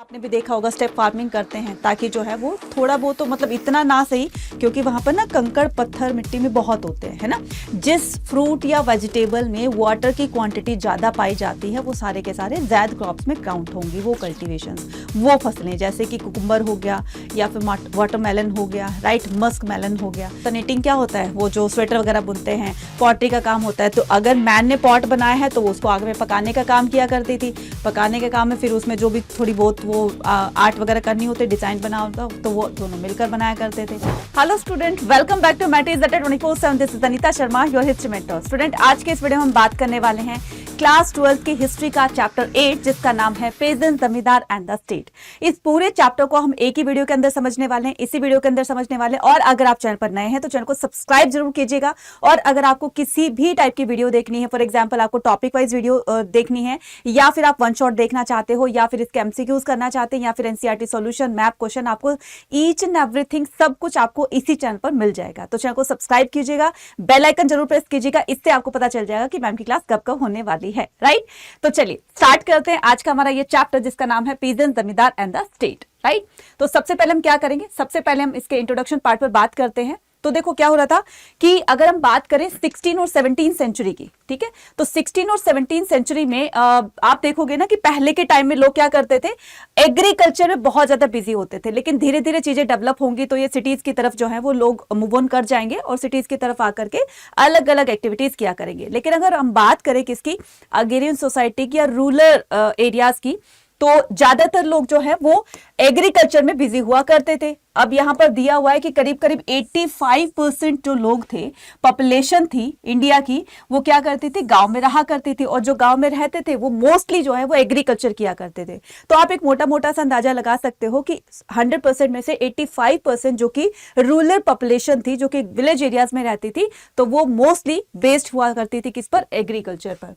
आपने भी देखा होगा स्टेप फार्मिंग करते हैं ताकि जो है वो थोड़ा बहुत तो मतलब इतना ना सही, क्योंकि वहां पर ना कंकड़ पत्थर मिट्टी में बहुत होते हैं, है ना। जिस फ्रूट या वेजिटेबल में वाटर की क्वांटिटी ज्यादा पाई जाती है वो सारे के सारे ज़ैद क्रॉप्स में काउंट होंगी। वो कल्टीवेशंस, वो फसलें जैसे कि कुकुम्बर हो गया या फिर वाटरमेलन हो गया, राइट, मस्क मेलन हो गया। तो नेटिंग क्या होता है, वो जो स्वेटर वगैरह बुनते हैं, पॉटरी का काम होता है। तो अगर मैन ने पॉट बनाया है तो वो उसको आग में पकाने का काम किया करती थी। पकाने के काम में फिर उसमें जो भी थोड़ी बहुत वो आर्ट वगैरह करनी होती, डिजाइन बना होता, तो वो दोनों मिलकर बनाया करते थे। Hello student, welcome back to मैट इज 24/7। This is Anita Sharma, your history mentor. Student, आज के इस वीडियो में हम बात करने वाले हैं क्लास 12 की हिस्ट्री का चैप्टर 8, जिसका नाम है पेजेंट, जमींदार एंड द स्टेट। इस पूरे चैप्टर को हम एक ही वीडियो के अंदर समझने वाले हैं, इसी वीडियो के अंदर समझने वाले हैं। और अगर आप चैनल पर नए हैं तो चैनल को सब्सक्राइब जरूर कीजिएगा। और अगर आपको किसी भी टाइप की वीडियो देखनी है, फॉर एग्जाम्पल आपको टॉपिक वाइज वीडियो देखनी है, या फिर आप वन शॉट देखना चाहते हो, या फिर इसके एमसीक्यूज करना चाहते हैं, या फिर एनसीईआरटी सॉल्यूशन, मैप क्वेश्चन, आपको ईच एंड एवरीथिंग सब कुछ आपको इसी चैनल पर मिल जाएगा। तो चैनल को सब्सक्राइब कीजिएगा, बेल आइकन जरूर प्रेस कीजिएगा, इससे आपको पता चल जाएगा कि मैम की क्लास कब कब होने वाली है, राइट। तो चलिए स्टार्ट करते हैं आज का हमारा ये चैप्टर, जिसका नाम है पीजेंट, जमींदार एंड द स्टेट, राइट। तो सबसे पहले हम क्या करेंगे, सबसे पहले हम इसके इंट्रोडक्शन पार्ट पर बात करते हैं। तो देखो क्या हो रहा था कि अगर हम बात करें 16 और 17 सेंचुरी की, ठीक है, तो 16 और 17 सेंचुरी में आप देखोगे ना कि पहले के टाइम में लोग क्या करते थे, एग्रीकल्चर में बहुत ज्यादा बिजी होते थे। लेकिन धीरे धीरे चीजें डेवलप होंगी तो ये सिटीज की तरफ जो है वो लोग मूव ऑन कर जाएंगे और सिटीज की तरफ आकर के अलग अलग एक्टिविटीज किया करेंगे। लेकिन अगर हम बात करें किसकी, अग्रेरियन सोसाइटी की या रूरल एरियाज की, तो ज्यादातर लोग जो है वो एग्रीकल्चर में बिजी हुआ करते थे। अब यहां पर दिया हुआ है कि करीब करीब 85% जो लोग थे, पॉपुलेशन थी इंडिया की, वो क्या करती थी, गांव में रहा करती थी। और जो गांव में रहते थे वो मोस्टली जो है वो एग्रीकल्चर किया करते थे। तो आप एक मोटा मोटा सा अंदाजा लगा सकते हो कि 100% में से 85% जो कि रूरल पॉपुलेशन थी, जो कि विलेज एरियाज में रहती थी, तो वो मोस्टली बेस्ड हुआ करती थी किस पर, एग्रीकल्चर पर।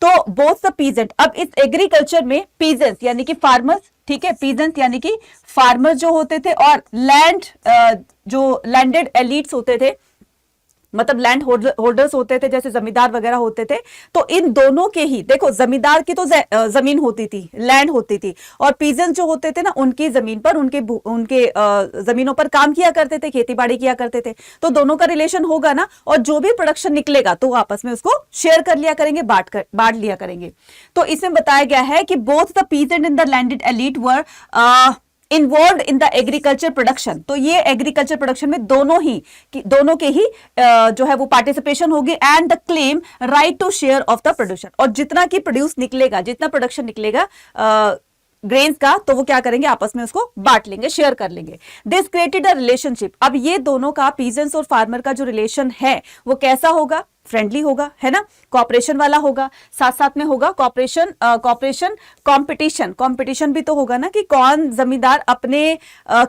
तो बोथ द पीजेंट, अब इस एग्रीकल्चर में पीजेंट्स यानी कि फार्मर्स, ठीक है, पीजेंट यानी कि फार्मर जो होते थे, और लैंड जो लैंडेड एलिट्स होते थे, मतलब लैंड होल्डर्स होते थे, जैसे जमींदार वगैरह होते थे। तो इन दोनों के ही देखो, जमींदार की तो जमीन होती थी, लैंड होती थी, और पीजेंट जो होते थे ना, उनकी जमीन पर, उनके जमीनों पर काम किया करते थे, खेती बाड़ी किया करते थे। तो दोनों का रिलेशन होगा ना, और जो भी प्रोडक्शन निकलेगा तो आपस में उसको शेयर कर लिया करेंगे, बांट लिया करेंगे। तो इसमें बताया गया है कि both the peasant and the landed elite were involve in the agriculture production. तो ये एग्रीकल्चर प्रोडक्शन में दोनों के ही जो है वो पार्टिसिपेशन होगी, and the claim right to share of the production. और जितना की प्रोड्यूस निकलेगा, जितना प्रोडक्शन निकलेगा ग्रेन्स का, तो वो क्या करेंगे, आपस में उसको बांट लेंगे, शेयर कर लेंगे। This created a relationship. अब ये दोनों का, पीजेंट्स और फार्मर का जो रिलेशन है वो कैसा होगा, फ्रेंडली होगा, है ना, कॉपरेशन वाला होगा। साथ साथ में होगा कॉपरेशन कंपटीशन भी तो होगा ना, कि कौन जमींदार अपने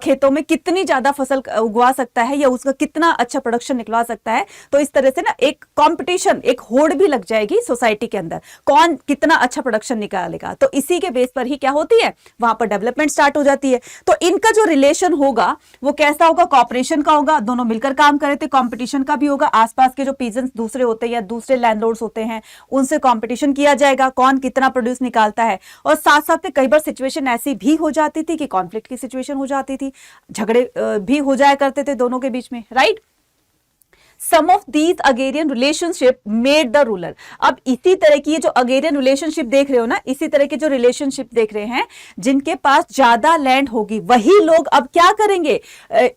खेतों में कितनी ज्यादा फसल उगवा सकता है, या उसका कितना अच्छा प्रोडक्शन निकलवा सकता है। तो इस तरह से ना एक कंपटीशन, एक होड़ भी लग जाएगी सोसाइटी के अंदर, कौन कितना अच्छा प्रोडक्शन निकालेगा। तो इसी के बेस पर ही क्या होती है, वहां पर डेवलपमेंट स्टार्ट हो जाती है। तो इनका जो रिलेशन होगा वो कैसा होगा, कॉपरेशन का होगा, दोनों मिलकर काम करे थे। कॉम्पिटिशन का भी होगा, आसपास के जो पीजेंट्स दूसरे होते हैं या दूसरे लैंडलॉर्ड्स होते हैं, उनसे कंपटीशन किया जाएगा, कौन कितना प्रोड्यूस निकालता है। और साथ साथ में कई बार सिचुएशन ऐसी भी हो जाती थी कि कॉन्फ्लिक्ट की सिचुएशन हो जाती थी, झगड़े भी हो जाया करते थे दोनों के बीच में, right. Some of these agrarian relationship made the ruler। अब इसी तरह की ये जो अगेरियन रिलेशनशिप देख रहे हो ना, इसी तरह के जो रिलेशनशिप देख रहे हैं, जिनके पास ज्यादा लैंड होगी वही लोग अब क्या करेंगे,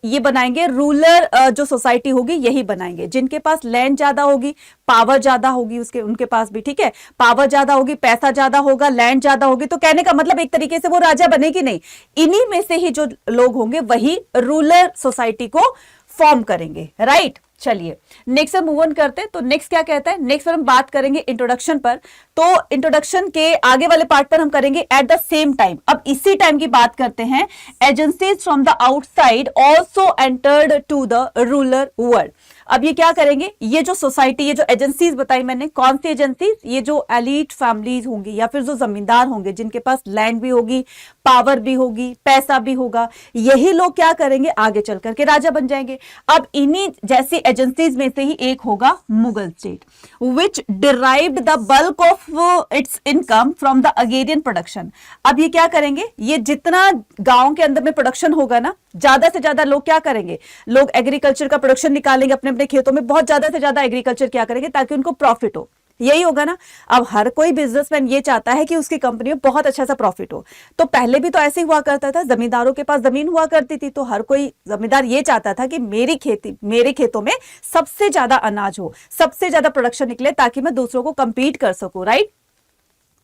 ये बनाएंगे रूलर जो सोसाइटी होगी यही बनाएंगे। जिनके पास लैंड ज्यादा होगी, पावर ज्यादा होगी, उनके पास भी, ठीक है, पावर ज्यादा होगी, पैसा ज्यादा होगा, लैंड ज्यादा होगी, तो कहने का मतलब एक तरीके से वो राजा बनेगी नहीं, इन्हीं में से ही जो लोग होंगे वही रूलर सोसाइटी को फॉर्म करेंगे, राइट। चलिए नेक्स्ट हम मूव ऑन करते हैं। तो नेक्स्ट क्या कहता है, नेक्स्ट पर हम बात करेंगे इंट्रोडक्शन पर। तो इंट्रोडक्शन के आगे वाले पार्ट पर हम करेंगे एट द सेम टाइम। अब इसी टाइम की बात करते हैं, agencies from the outside also entered to the rural world. अब ये क्या करेंगे, ये जो सोसाइटी, ये जो एजेंसीज बताई मैंने, कौन सी एजेंसीज, ये जो एलीट फैमिलीज होंगी या फिर जो जमींदार होंगे जिनके पास लैंड भी होगी, पावर भी होगी, पैसा भी होगा, यही लोग क्या करेंगे, आगे चल करके राजा बन जाएंगे। अब इन्हीं जैसी एजेंसीज में से ही एक होगा Mughal state, which derived the bulk of its income from the agrarian production. अब ये क्या करेंगे, ये जितना गांव के अंदर में प्रोडक्शन होगा ना, ज्यादा से ज्यादा लोग क्या करेंगे, लोग एग्रीकल्चर का प्रोडक्शन निकालेंगे अपने अपने खेतों में, बहुत ज्यादा से ज्यादा एग्रीकल्चर क्या करेंगे ताकि उनको प्रॉफिट हो, यही होगा ना। अब हर कोई बिजनेसमैन ये चाहता है कि उसकी कंपनी में बहुत अच्छा सा प्रॉफिट हो। तो पहले भी तो ऐसे ही हुआ करता था, जमींदारों के पास जमीन हुआ करती थी, तो हर कोई जमींदार ये चाहता था कि मेरे खेतों में सबसे ज्यादा अनाज हो, सबसे ज्यादा प्रोडक्शन निकले, ताकि मैं दूसरों को कंपीट कर सकूं, राइट,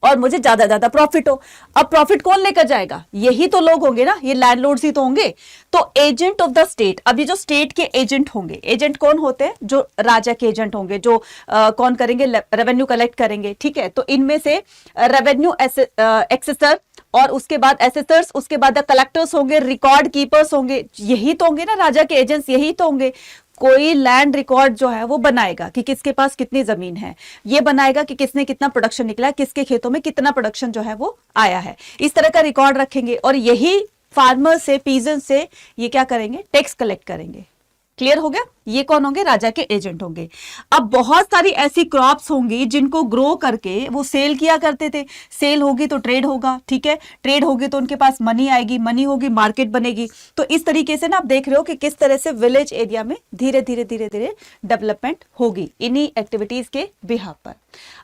और मुझे ज्यादा ज्यादा प्रॉफिट हो। अब प्रॉफिट कौन लेकर जाएगा, यही तो लोग होंगे ना, ये लैंडलॉर्ड्स ही तो होंगे। तो एजेंट ऑफ द स्टेट, अब ये जो स्टेट के एजेंट होंगे, एजेंट कौन होते हैं, जो राजा के एजेंट होंगे, जो कौन करेंगे, रेवेन्यू कलेक्ट करेंगे, ठीक है। तो इनमें से रेवेन्यू एक्सेसर, और उसके बाद एसेसर्स, उसके बाद कलेक्टर्स होंगे, रिकॉर्ड कीपर्स होंगे, यही तो होंगे ना राजा के एजेंट्स, यही तो होंगे। कोई लैंड रिकॉर्ड जो है वो बनाएगा कि किसके पास कितनी जमीन है, ये बनाएगा कि किसने कितना प्रोडक्शन निकला, किसके खेतों में कितना प्रोडक्शन जो है वो आया है, इस तरह का रिकॉर्ड रखेंगे। और यही फार्मर से, पीजन से ये क्या करेंगे, टैक्स कलेक्ट करेंगे। क्लियर हो गया, ये कौन होंगे, राजा के एजेंट होंगे। अब बहुत सारी ऐसी क्रॉप्स होंगी जिनको ग्रो करके वो सेल किया करते थे, सेल होगी तो ट्रेड होगा, ठीक है, ट्रेड होगी तो उनके पास मनी आएगी, मनी होगी मार्केट बनेगी। तो इस तरीके से ना आप देख रहे हो कि किस तरह से विलेज एरिया में धीरे धीरे धीरे धीरे डेवलपमेंट होगी इन्हीं एक्टिविटीज के बिहाफ पर।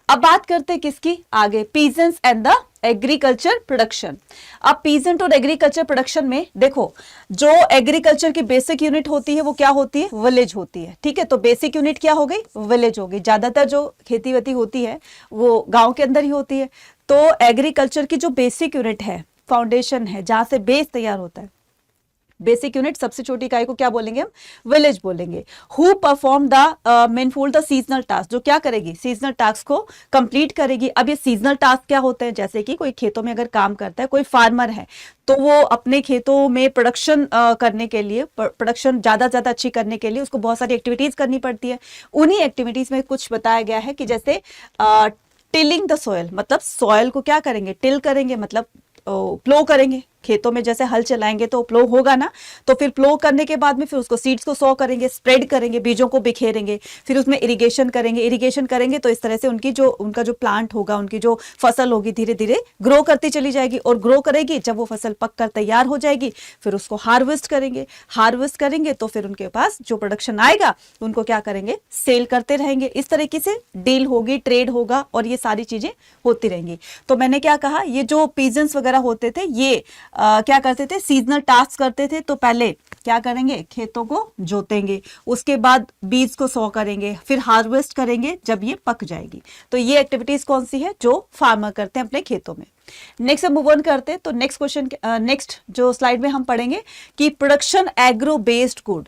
अब बात करते हैं किसकी, आगे, peasants and the agriculture production. अब पीजेंट और एग्रीकल्चर प्रोडक्शन में देखो, जो एग्रीकल्चर की बेसिक यूनिट होती है वो क्या होती है, विलेज होती है, ठीक है। तो बेसिक यूनिट क्या हो गई, विलेज हो गई। ज्यादातर जो खेती वेती होती है वो गांव के अंदर ही होती है। तो एग्रीकल्चर की जो बेसिक यूनिट है, फाउंडेशन है, जहां से बेस तैयार होता है, बेसिक यूनिट, सबसे छोटी इकाई को क्या बोलेंगे हम, विलेज बोलेंगे। Who perform the manifold the seasonal task, जो क्या करेगी, सीजनल टास्क को कंप्लीट करेगी। अब ये सीजनल टास्क क्या होते हैं, जैसे कि कोई खेतों में अगर काम करता है, कोई फार्मर है, तो वो अपने खेतों में प्रोडक्शन करने के लिए, प्रोडक्शन ज्यादा से ज्यादा अच्छी करने के लिए उसको बहुत सारी एक्टिविटीज करनी पड़ती है। उन्हीं एक्टिविटीज में कुछ बताया गया है कि जैसे टिलिंग द सॉयल, मतलब सॉयल को क्या करेंगे, टिल करेंगे, मतलब प्लो करेंगे। खेतों में जैसे हल चलाएंगे तो प्लो होगा ना, तो फिर प्लो करने के बाद में फिर उसको सीड्स को सो करेंगे, स्प्रेड करेंगे, बीजों को बिखेरेंगे, फिर उसमें इरिगेशन करेंगे तो इस तरह से उनका जो प्लांट होगा, उनकी जो फसल होगी धीरे धीरे ग्रो करती चली जाएगी और ग्रो करेगी। जब वो फसल पककर तैयार हो जाएगी फिर उसको हार्वेस्ट करेंगे तो फिर उनके पास जो प्रोडक्शन आएगा उनको क्या करेंगे, सेल करते रहेंगे। इस तरीके से डील होगी, ट्रेड होगा और ये सारी चीजें होती रहेंगी। तो मैंने क्या कहा, ये जो पीजेंट्स वगैरह होते थे ये क्या करते थे, सीजनल टास्क करते थे। तो पहले क्या करेंगे, खेतों को जोतेंगे, उसके बाद बीज को सो करेंगे, फिर हार्वेस्ट करेंगे जब ये पक जाएगी। तो ये एक्टिविटीज कौन सी है, जो फार्मर करते हैं अपने खेतों में। नेक्स्ट हम मूव ऑन करते हैं। तो नेक्स्ट क्वेश्चन, नेक्स्ट जो स्लाइड में हम पढ़ेंगे कि production agro based good.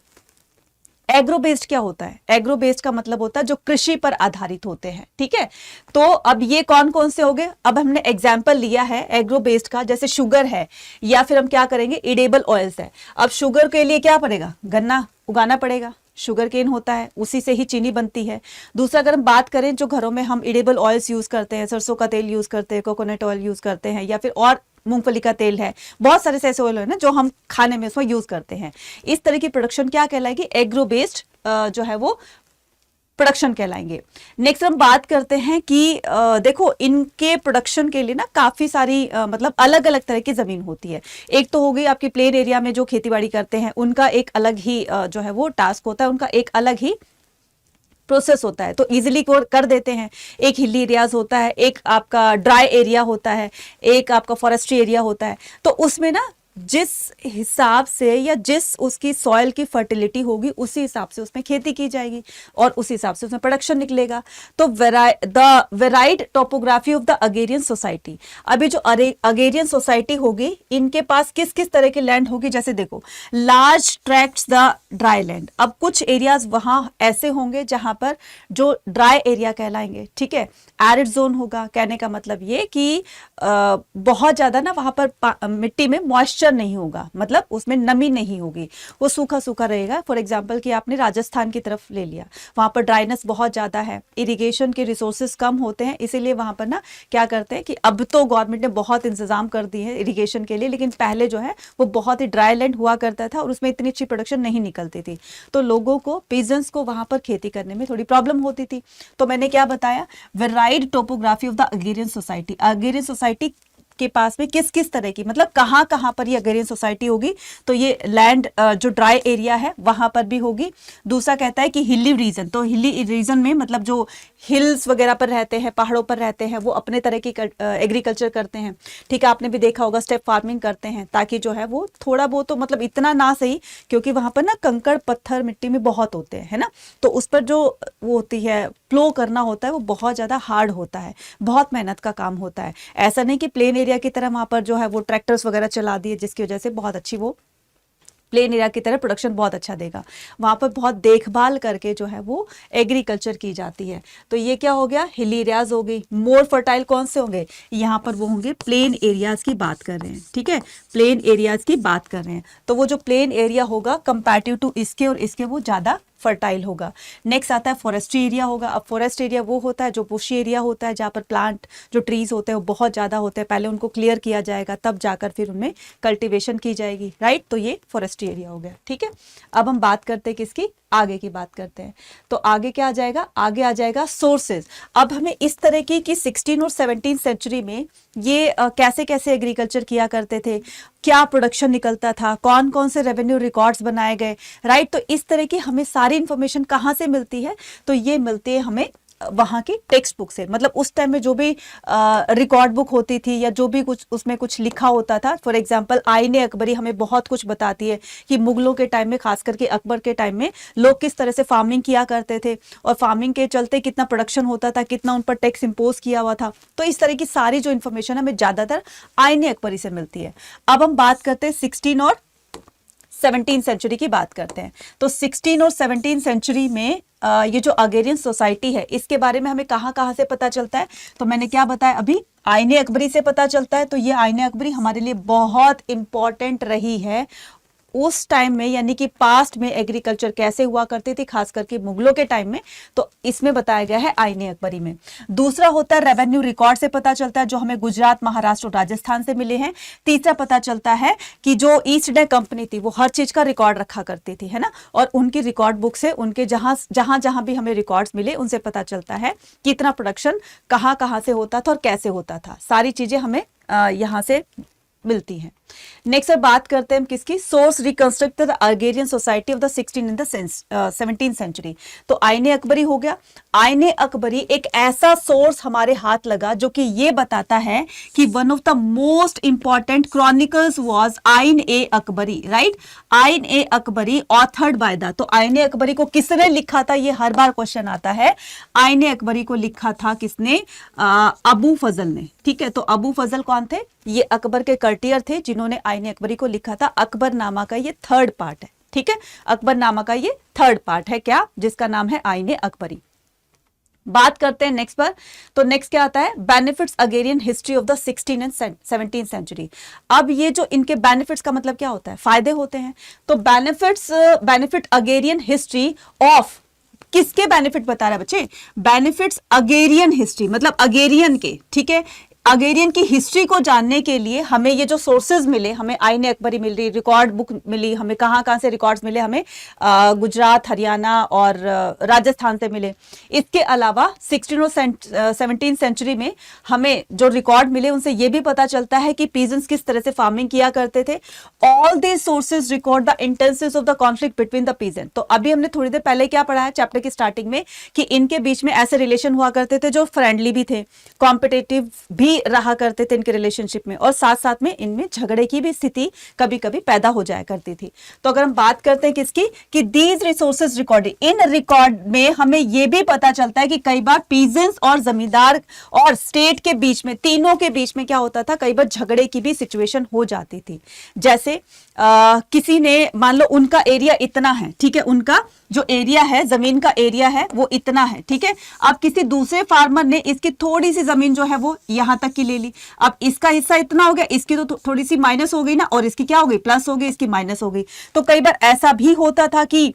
Agro based क्या होता है, एग्रो बेस्ड का मतलब होता है जो कृषि पर आधारित होते हैं, ठीक है। तो अब ये कौन कौन से हो गए, अब हमने एग्जाम्पल लिया है एग्रो बेस्ड का, जैसे शुगर है या फिर हम क्या करेंगे, इडेबल ऑयल्स है। अब शुगर के लिए क्या पड़ेगा, गन्ना उगाना पड़ेगा, शुगर केन होता है, उसी से ही चीनी बनती है। दूसरा अगर हम बात करें जो घरों में हम इडेबल ऑयल्स यूज करते हैं, सरसों का तेल यूज करते हैं, कोकोनट ऑयल यूज करते हैं, या फिर और मूंगफली का तेल है, बहुत सारे ऐसे ऑयल है ना जो हम खाने में उसमें यूज करते हैं। इस तरह की प्रोडक्शन क्या कहलाएगी, एग्रो बेस्ड जो है वो प्रोडक्शन कहलाएंगे। नेक्स्ट हम बात करते हैं कि देखो इनके प्रोडक्शन के लिए ना काफी सारी मतलब अलग अलग तरह की जमीन होती है। एक तो हो गई आपकी प्लेन एरिया में जो खेतीबाड़ी करते हैं, उनका एक अलग ही जो है वो टास्क होता है, उनका एक अलग ही प्रोसेस होता है, तो इजीली कर देते हैं। एक हिली एरियाज होता है, एक आपका ड्राई एरिया होता है, एक आपका फॉरेस्ट्री एरिया होता है। तो उसमें ना जिस हिसाब से या जिस उसकी सॉइल की फर्टिलिटी होगी उसी हिसाब से उसमें खेती की जाएगी और उसी हिसाब से उसमें प्रोडक्शन निकलेगा। तो the varied topography of the agrarian society, अभी जो अगेरियन सोसाइटी होगी इनके पास किस किस तरह की लैंड होगी, जैसे देखो large tracts the dry land. अब कुछ एरियाज वहां ऐसे होंगे जहां पर जो ड्राई एरिया कहलाएंगे, ठीक है, एरिड जोन होगा। कहने का मतलब ये कि बहुत ज्यादा ना वहां पर मिट्टी में मॉइस्चर नहीं होगा, मतलब उसमें नमी नहीं होगी, वो सूखा सूखा रहेगा। फॉर एग्जाम्पल कि आपने राजस्थान की तरफ ले लिया, वहां पर ड्राइनेस बहुत ज्यादा है, इरिगेशन के रिसोर्सेज कम होते हैं, इसीलिए वहां पर ना क्या करते हैं कि अब तो गवर्नमेंट ने बहुत इंतजाम कर दिए हैं इरिगेशन के लिए, लेकिन पहले जो है वो बहुत ही ड्राई लैंड हुआ करता था और उसमें इतनी अच्छी प्रोडक्शन नहीं निकलती थी, तो लोगों को, पीजेंट्स को वहां पर खेती करने में थोड़ी प्रॉब्लम होती थी। तो मैंने क्या बताया, varied topography of the agrarian society. Agrarian society के पास में किस किस तरह की, मतलब कहाँ कहाँ पर ये अग्रेरियन सोसाइटी होगी, तो ये लैंड जो ड्राई एरिया है वहां पर भी होगी। दूसरा कहता है कि हिली रीजन, तो हिली रीजन में मतलब जो हिल्स वगैरह पर रहते हैं, पहाड़ों पर रहते हैं, वो अपने तरह की एग्रीकल्चर करते हैं। ठीक है, आपने भी देखा होगा स्टेप फार्मिंग करते हैं, ताकि जो है वो थोड़ा बहुत तो, मतलब इतना ना सही, क्योंकि वहां पर ना कंकड़ पत्थर मिट्टी में बहुत होते हैं, है ना, तो उस पर जो वो होती है प्लो करना होता है वो बहुत ज्यादा हार्ड होता है, बहुत मेहनत का काम होता है। ऐसा नहीं कि प्लेन एरिया की तरह वहां पर जो है वो ट्रैक्टर्स वगैरह चला दिए जिसकी वजह से बहुत अच्छी, वो प्लेन एरिया की तरह प्रोडक्शन बहुत अच्छा देगा। वहां पर बहुत देखभाल करके जो है वो एग्रीकल्चर की जाती है। तो ये क्या हो गया, हिली एरियाज हो गई। मोर फर्टाइल कौन से होंगे, यहाँ पर वो होंगे प्लेन एरियाज की बात कर रहे हैं, ठीक है, प्लेन एरियाज की बात कर रहे हैं। तो वो जो प्लेन एरिया होगा कंपैरेटिव टू इसके और इसके, वो ज्यादा फर्टाइल होगा। नेक्स्ट आता है फॉरेस्ट्री एरिया होगा। अब फॉरेस्ट एरिया वो होता है जो बुशी एरिया होता है, जहाँ पर प्लांट जो ट्रीज होते हैं वो बहुत ज्यादा होते हैं, पहले उनको क्लियर किया जाएगा तब जाकर फिर उनमें कल्टीवेशन की जाएगी, राइट। तो ये फॉरेस्ट्री एरिया हो गया, ठीक है। अब हम बात करते हैं किसकी, आगे की बात करते हैं। तो आगे क्या आ जाएगा, आगे आ जाएगा सोर्सेज। अब हमें इस तरह की कि 16 और 17 सेंचुरी में ये कैसे कैसे एग्रीकल्चर किया करते थे, क्या प्रोडक्शन निकलता था, कौन कौन से रेवेन्यू रिकॉर्ड्स बनाए गए, राइट। तो इस तरह की हमें सारी इंफॉर्मेशन कहाँ से मिलती है, तो ये मिलती है हमें वहां की टेक्स्ट बुक से। मतलब उस टाइम में जो भी रिकॉर्ड बुक होती थी या जो भी कुछ उसमें कुछ लिखा होता था, फॉर एग्जांपल आईने अकबरी हमें बहुत कुछ बताती है कि मुगलों के टाइम में, खास करके अकबर के टाइम में, लोग किस तरह से फार्मिंग किया करते थे और फार्मिंग के चलते कितना प्रोडक्शन होता था, कितना उन पर टैक्स इंपोज किया हुआ था। तो इस तरह की सारी जो इन्फॉर्मेशन हमें ज्यादातर आईने अकबरी से मिलती है। अब हम बात करते हैं 16 और 17 सेंचुरी की बात करते हैं। तो 16 और 17 सेंचुरी में ये जो अग्रेरियन सोसाइटी है इसके बारे में हमें कहाँ कहाँ से पता चलता है, तो मैंने क्या बताया अभी, आईने अकबरी से पता चलता है। तो ये आईने अकबरी हमारे लिए बहुत इंपॉर्टेंट रही है उस टाइम में, यानी कि पास्ट में एग्रीकल्चर कैसे हुआ करती थी, खास करके मुगलों के टाइम में। तो इसमें बताया गया है आईने अकबरी में। दूसरा होता है रेवेन्यू रिकॉर्ड से पता चलता है, जो हमें गुजरात, महाराष्ट्र और राजस्थान से मिले हैं। तीसरा पता चलता है कि जो ईस्ट इंडिया कंपनी थी वो हर चीज का रिकॉर्ड रखा करती थी, है ना, और उनकी रिकॉर्ड बुक से, उनके जहां जहां भी हमें रिकॉर्ड्स मिले उनसे पता चलता है कितना प्रोडक्शन कहाँ कहाँ से होता था और कैसे होता था। सारी चीजें हमें यहाँ से मिलती हैं। नेक्स्ट बात करते हैं हम किसकी, source reconstruct the agrarian society of the 16 and the 17 century. तो आईने अकबरी हो गया। आईने अकबरी एक ऐसा सोर्स हमारे हाथ लगा जो कि ये बताता है कि one of the most important chronicles was आइन ए अकबरी, राइट। आइन ए अकबरी ऑथर्ड बाय द, तो आईने अकबरी को किसने लिखा था, ये हर बार क्वेश्चन आता है। आईने अकबरी को लिखा था किसने, अबू फजल ने, ठीक है। तो अबू फजल कौन थे, ये अकबर के कर्टियर थे जिन्होंने आईने अकबरी को लिखा था। अकबरनामा का ये थर्ड पार्ट है, ठीक है, अकबरनामा का ये थर्ड पार्ट है, क्या, जिसका नाम है आईने अकबरी। बात करते हैं नेक्स्ट पर। तो नेक्स्ट क्या आता है, benefits agrarian history of the 16 and 17 century. अब ये जो इनके बेनिफिट्स का मतलब क्या होता है, फायदे होते हैं। तो बेनिफिट अग्रेरियन हिस्ट्री ऑफ, किसके बेनिफिट बता रहा है बच्चे, बेनिफिट्स अग्रेरियन हिस्ट्री, मतलब अग्रेरियन के, ठीक है। अग्रेरियन की हिस्ट्री को जानने के लिए हमें ये जो सोर्सेज मिले, हमें आईने अकबरी मिल रही, रिकॉर्ड बुक मिली, हमें कहाँ कहाँ से रिकॉर्ड्स मिले, हमें गुजरात, हरियाणा और राजस्थान से मिले। इसके अलावा 16 और 17 सेंचुरी में हमें जो रिकॉर्ड मिले उनसे ये भी पता चलता है कि पीजेंट्स किस तरह से फार्मिंग किया करते थे। All these sources record the intensity of the conflict between the peasant. तो अभी हमने थोड़ी देर पहले क्या पढ़ा है चैप्टर की स्टार्टिंग में, कि इनके बीच में ऐसे रिलेशन हुआ करते थे जो फ्रेंडली भी थे, कॉम्पिटेटिव भी रहा करते थे इनके रिलेशनशिप में, और साथ साथ में इनमें झगड़े की भी स्थिति कभी कभी पैदा हो जाया करती थी। तो अगर हम बात करते हैं किसकी, कि these resources recorded, in record में हमें यह भी पता चलता है कि कई बार पीजेंट्स और जमींदार और स्टेट के बीच में, तीनों के बीच में क्या होता था, कई बार झगड़े की भी सिचुएशन हो जाती थी। जैसे किसी ने, मान लो उनका एरिया इतना है, ठीक है, उनका जो एरिया है, जमीन का एरिया है वो इतना है, ठीक है। अब किसी दूसरे फार्मर ने इसकी थोड़ी सी जमीन जो है वो यहां तक की ले ली। अब इसका हिस्सा इतना हो गया, इसकी तो थोड़ी सी माइनस हो गई ना, और इसकी क्या हो गई, प्लस हो गई, इसकी माइनस हो गई। तो कई बार ऐसा भी होता था कि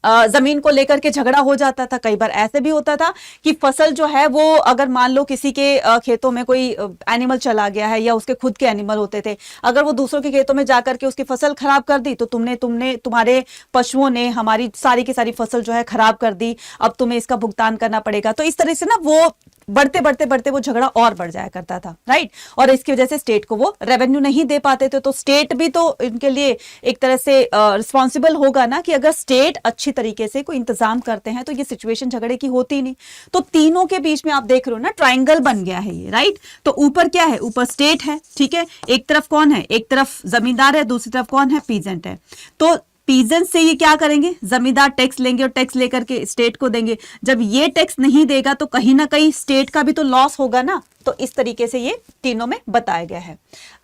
जमीन को लेकर के झगड़ा हो जाता था। कई बार ऐसे भी होता था कि फसल जो है वो, अगर मान लो किसी के खेतों में कोई एनिमल चला गया है या उसके खुद के एनिमल होते थे, अगर वो दूसरों के खेतों में जाकर के उसकी फसल खराब कर दी तो तुम्हारे पशुओं ने हमारी सारी की सारी फसल जो है खराब कर दी, अब तुम्हें इसका भुगतान करना पड़ेगा। तो इस तरह से ना वो बढ़ते बढ़ते बढ़ते वो झगड़ा और बढ़ जाया करता था, राइट। और इसकी वजह से स्टेट को वो रेवेन्यू नहीं दे पाते थे। तो स्टेट भी तो इनके लिए एक तरह से रिस्पॉन्सिबल होगा ना, कि अगर स्टेट अच्छी तरीके से कोई इंतजाम करते हैं तो ये सिचुएशन झगड़े की होती नहीं। तो तीनों के बीच में आप देख रहे हो ना, ट्राइंगल बन गया है ये, राइट। तो ऊपर क्या है, ऊपर स्टेट है, ठीक है, एक तरफ कौन है, एक तरफ जमींदार है, दूसरी तरफ कौन है, पीजेंट है। तो पीजेंट से ये क्या करेंगे, जमींदार टैक्स लेंगे और टैक्स लेकर के स्टेट को देंगे। जब ये टैक्स नहीं देगा तो कहीं ना कहीं स्टेट का भी तो लॉस होगा ना। तो इस तरीके से ये तीनों में बताया गया है।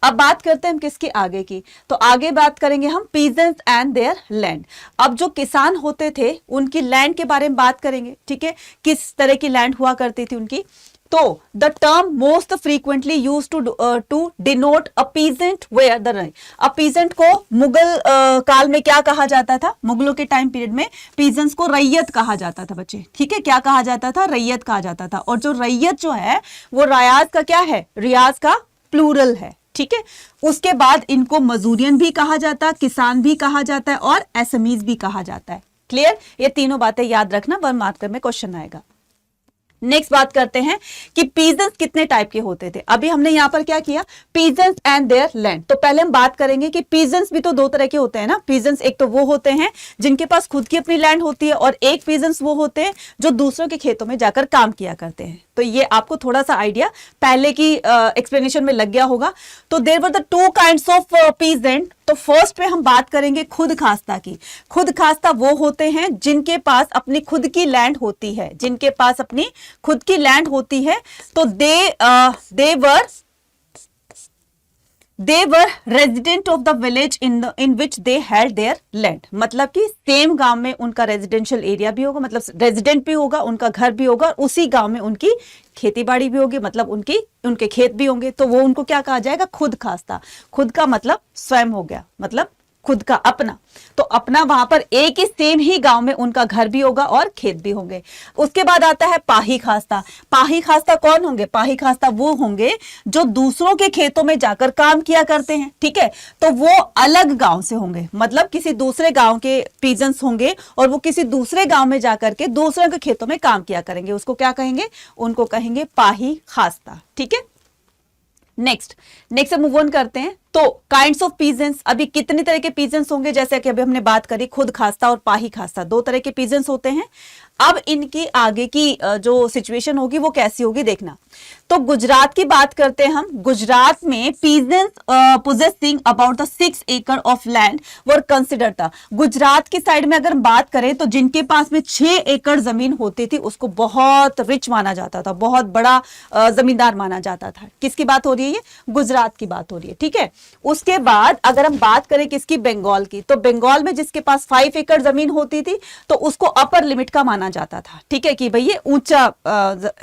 अब बात करते हैं हम किसकी, आगे की। तो आगे बात करेंगे हम पीजेंट्स एंड देयर लैंड। अब जो किसान होते थे उनकी लैंड के बारे में बात करेंगे, ठीक है, किस तरह की लैंड हुआ करती थी उनकी। तो the term most frequently use to denote a peasant where the रही। अब पीजेंट को मुगल काल में क्या कहा जाता था, मुगलों के टाइम पीरियड में पीजेंट्स को रैयत कहा जाता था बच्चे, ठीक है, क्या कहा जाता था, रैयत कहा जाता था। और जो रैयत जो है वो रियाज का क्या है, रियाज का प्लूरल है, ठीक है। उसके बाद इनको मजूरियन भी कहा जाता है, किसान भी कहा जाता है और एसएमईज भी कहा जाता है। क्लियर, ये तीनों बातें याद रखना, 1 मार्कर में क्वेश्चन आएगा। नेक्स्ट बात करते हैं कि पीजेंट्स कितने टाइप के होते थे। अभी हमने यहां पर क्या किया, पीजेंट्स एंड देयर लैंड। तो पहले हम बात करेंगे कि पीजेंट्स भी तो 2 तरह के होते हैं ना। पीजेंट्स एक तो वो होते हैं जिनके पास खुद की अपनी लैंड होती है, और एक पीजेंट्स वो होते हैं जो दूसरों के खेतों में जाकर काम किया करते हैं। तो ये आपको थोड़ा सा आइडिया पहले की एक्सप्लेनेशन में लग गया होगा। तो there were the 2 kinds of peasant. तो फर्स्ट पे हम बात करेंगे खुद खास्ता की। खुद खास्ता वो होते हैं जिनके पास अपनी खुद की लैंड होती है, जिनके पास अपनी खुद की लैंड होती है। तो they were resident of the village in which they held their land। मतलब कि सेम गांव में उनका रेजिडेंशियल एरिया भी होगा, मतलब रेजिडेंट भी होगा, उनका घर भी होगा, और उसी गांव में उनकी खेती बाड़ी भी होगी, मतलब उनके खेत भी होंगे। तो वो उनको क्या कहा जाएगा, खुद खास्ता। खुद का मतलब स्वयं हो गया, मतलब खुद का अपना। तो अपना वहां पर एक ही सेम ही गांव में उनका घर भी होगा और खेत भी होंगे। उसके बाद आता है पाही खास्ता। पाही खास्ता कौन होंगे, पाही खास्ता वो होंगे जो दूसरों के खेतों में जाकर काम किया करते हैं, ठीक है। तो वो अलग गांव से होंगे, मतलब किसी दूसरे गांव के पीजेंट्स होंगे और वो किसी दूसरे गांव में जाकर के दूसरों के खेतों में काम किया करेंगे। उसको क्या कहेंगे, उनको कहेंगे पाही खास्ता, ठीक है। नेक्स्ट मूव ऑन करते हैं। तो काइंड्स ऑफ पीजेंट्स, अभी कितने तरह के पीजेंट्स होंगे, जैसे कि अभी हमने बात करी खुद खास्ता और पाही खास्ता, 2 तरह के पीजेंट्स होते हैं। अब इनकी आगे की जो सिचुएशन होगी वो कैसी होगी देखना। तो गुजरात की बात करते हैं हम। गुजरात में पीजेंट्स पोजेसिंग अबाउट द 6 एकड़ ऑफ लैंड वर कंसिडर्ड था। गुजरात की साइड में अगर हम बात करें तो जिनके पास में 6 एकड़ जमीन होती थी उसको बहुत रिच माना जाता था, बहुत बड़ा जमींदार माना जाता था। किसकी बात हो रही है, ये गुजरात की बात हो रही है, ठीक है। उसके बाद अगर हम बात करें किसकी, बंगाल की, तो बंगाल में जिसके पास 5 एकड़ जमीन होती थी तो उसको अपर लिमिट का माना जाता था, ठीक है, कि भाई ये ऊंचा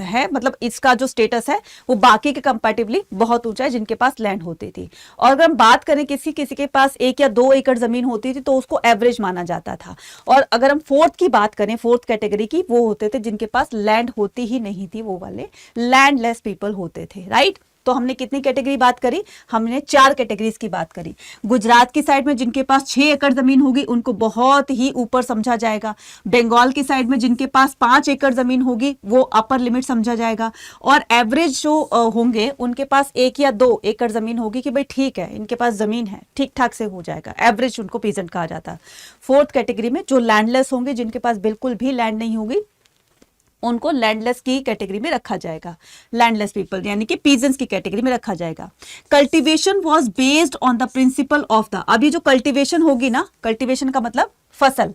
है, मतलब इसका जो स्टेटस है वो बाकी के कंपैरेटिवली बहुत ऊंचा है जिनके पास लैंड होती थी। और अगर हम बात करें किसी के पास 1 या 2 एकड़ जमीन होती थी तो उसको एवरेज माना जाता था। और अगर हम फोर्थ की बात करें, फोर्थ कैटेगरी की, वो होते थे जिनके पास लैंड होती ही नहीं थी, वो वाले लैंडलेस पीपल होते थे, राइट। तो हमने कितनी कैटेगरी बात करी, हमने 4 कैटेगरीज की बात करी। गुजरात की साइड में जिनके पास 6 एकड़ जमीन होगी उनको बहुत ही ऊपर समझा जाएगा। बंगाल की साइड में जिनके पास 5 एकड़ जमीन होगी वो अपर लिमिट समझा जाएगा। और एवरेज जो होंगे उनके पास 1 या 2 एकड़ जमीन होगी कि भाई ठीक है, इनके पास जमीन है, ठीक ठाक से हो जाएगा, एवरेज उनको पीजेंट कहा जाता है। फोर्थ कैटेगरी में जो लैंडलेस होंगे, जिनके पास बिल्कुल भी लैंड नहीं होगी, उनको लैंडलेस की कैटेगरी में रखा जाएगा, लैंडलेस पीपल यानी कि पीजेंट्स की कैटेगरी में रखा जाएगा। Cultivation was based on the principle of the, अभी जो कल्टीवेशन होगी ना, कल्टीवेशन का मतलब फसल,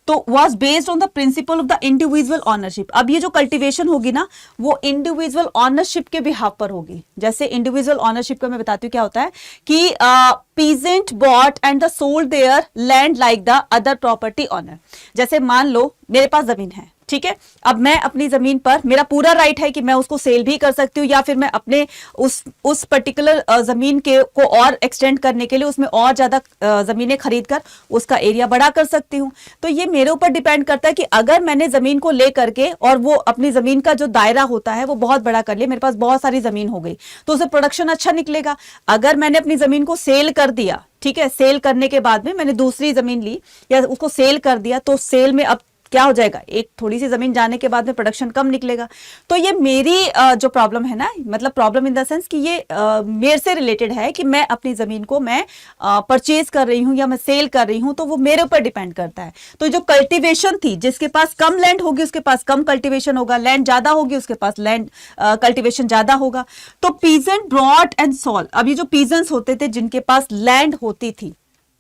तो was based on the principle of the individual ownership. अब ये जो कल्टीवेशन होगी ना वो इंडिविजुअल ऑनरशिप के बिहाफ पर होगी। जैसे इंडिविजुअल ऑनरशिप का मैं बताती हूँ क्या होता है कि peasant bought and the sold their land like the other property owner. जैसे मान लो मेरे पास जमीन है, ठीक है। अब मैं अपनी जमीन पर, मेरा पूरा राइट है कि मैं उसको सेल भी कर सकती हूँ, या फिर मैं अपने उस पर्टिकुलर जमीन के को और एक्सटेंड करने के लिए उसमें और ज्यादा जमीनें खरीद कर उसका एरिया बड़ा कर सकती हूँ। तो ये मेरे ऊपर डिपेंड करता है कि अगर मैंने जमीन को ले करके और वो अपनी जमीन का जो दायरा होता है वो बहुत बड़ा कर लिया, मेरे पास बहुत सारी जमीन हो गई, तो उसे प्रोडक्शन अच्छा निकलेगा। अगर मैंने अपनी जमीन को सेल कर दिया, ठीक है, सेल करने के बाद में मैंने दूसरी जमीन ली या उसको सेल कर दिया, तो सेल में अब क्या हो जाएगा, एक थोड़ी सी जमीन जाने के बाद में प्रोडक्शन कम निकलेगा। तो ये मेरी जो प्रॉब्लम है ना, मतलब प्रॉब्लम इन द सेंस कि ये मेरे से रिलेटेड है कि मैं अपनी जमीन को मैं परचेज कर रही हूं या मैं सेल कर रही हूं, तो वो मेरे ऊपर डिपेंड करता है। तो जो कल्टीवेशन थी, जिसके पास कम लैंड होगी उसके पास कम कल्टीवेशन होगा, लैंड ज्यादा होगी उसके पास लैंड कल्टीवेशन ज्यादा होगा। तो पीजेंट ब्रॉट एंड सॉल, अभी जो पीजेंट्स होते थे जिनके पास लैंड होती थी,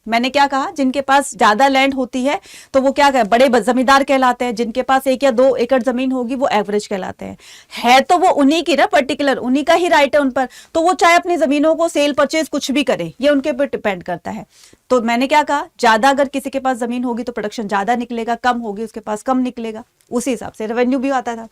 मैंने क्या कहा, जिनके पास ज्यादा लैंड होती है तो वो क्या कहे, बड़े जमींदार कहलाते हैं। जिनके पास 1 या 2 एकड़ जमीन होगी वो एवरेज कहलाते हैं। है तो वो उन्हीं की ना, पर्टिकुलर उन्हीं का ही राइट है उन पर, तो वो चाहे अपनी जमीनों को सेल परचेज कुछ भी करे, ये उनके ऊपर डिपेंड करता है। तो मैंने क्या कहा, ज्यादा अगर किसी के पास जमीन होगी तो प्रोडक्शन ज्यादा निकलेगा, कम होगी उसके पास कम निकलेगा, उसी हिसाब से रेवेन्यू भी आता था।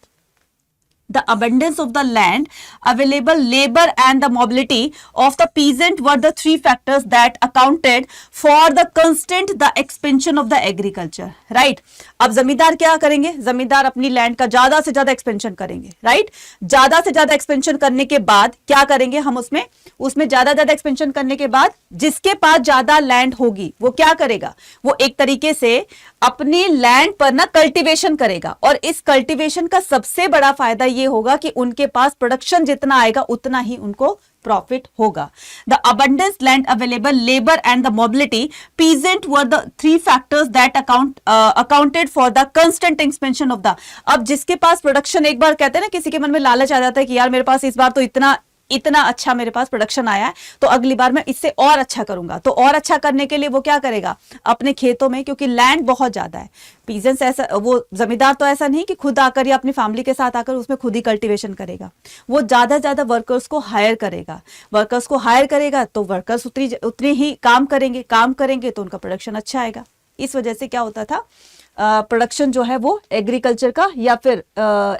The abundance of the land, available labor and the mobility of the peasant were the 3 factors that accounted for the constant the expansion of the agriculture, right? अब जमींदार क्या करेंगे, जमींदार अपनी लैंड का ज्यादा से ज्यादा एक्सपेंशन करेंगे, राइट? ज्यादा से ज्यादा एक्सपेंशन करने के बाद क्या करेंगे हम, उसमें ज्यादा एक्सपेंशन करने के बाद जिसके पास ज्यादा लैंड होगी वो क्या करेगा, वो एक तरीके से अपनी लैंड पर ना कल्टीवेशन करेगा। और इस कल्टीवेशन का सबसे बड़ा फायदा ये होगा कि उनके पास प्रोडक्शन जितना आएगा उतना ही उनको प्रॉफिट होगा। The abundance land available, labour and the mobility, peasant were the 3 factors that accounted for the constant expansion of the. अब जिसके पास प्रोडक्शन, एक बार कहते हैं ना किसी के मन में लालच आ जाता है कि यार मेरे पास इस बार तो इतना अच्छा मेरे पास प्रोडक्शन आया है, तो अगली बार मैं इससे और अच्छा करूंगा। तो और अच्छा करने के लिए वो क्या करेगा, अपने खेतों में, क्योंकि लैंड बहुत ज्यादा है, पीजेंट्स ऐसा, वो जमींदार तो ऐसा नहीं कि खुद आकर या अपनी फैमिली के साथ आकर उसमें खुद ही कल्टीवेशन करेगा, वो ज्यादा वर्कर्स को हायर करेगा। तो वर्कर्स उतनी ही काम करेंगे तो उनका प्रोडक्शन अच्छा आएगा। इस वजह से क्या होता था, प्रोडक्शन जो है वो एग्रीकल्चर का या फिर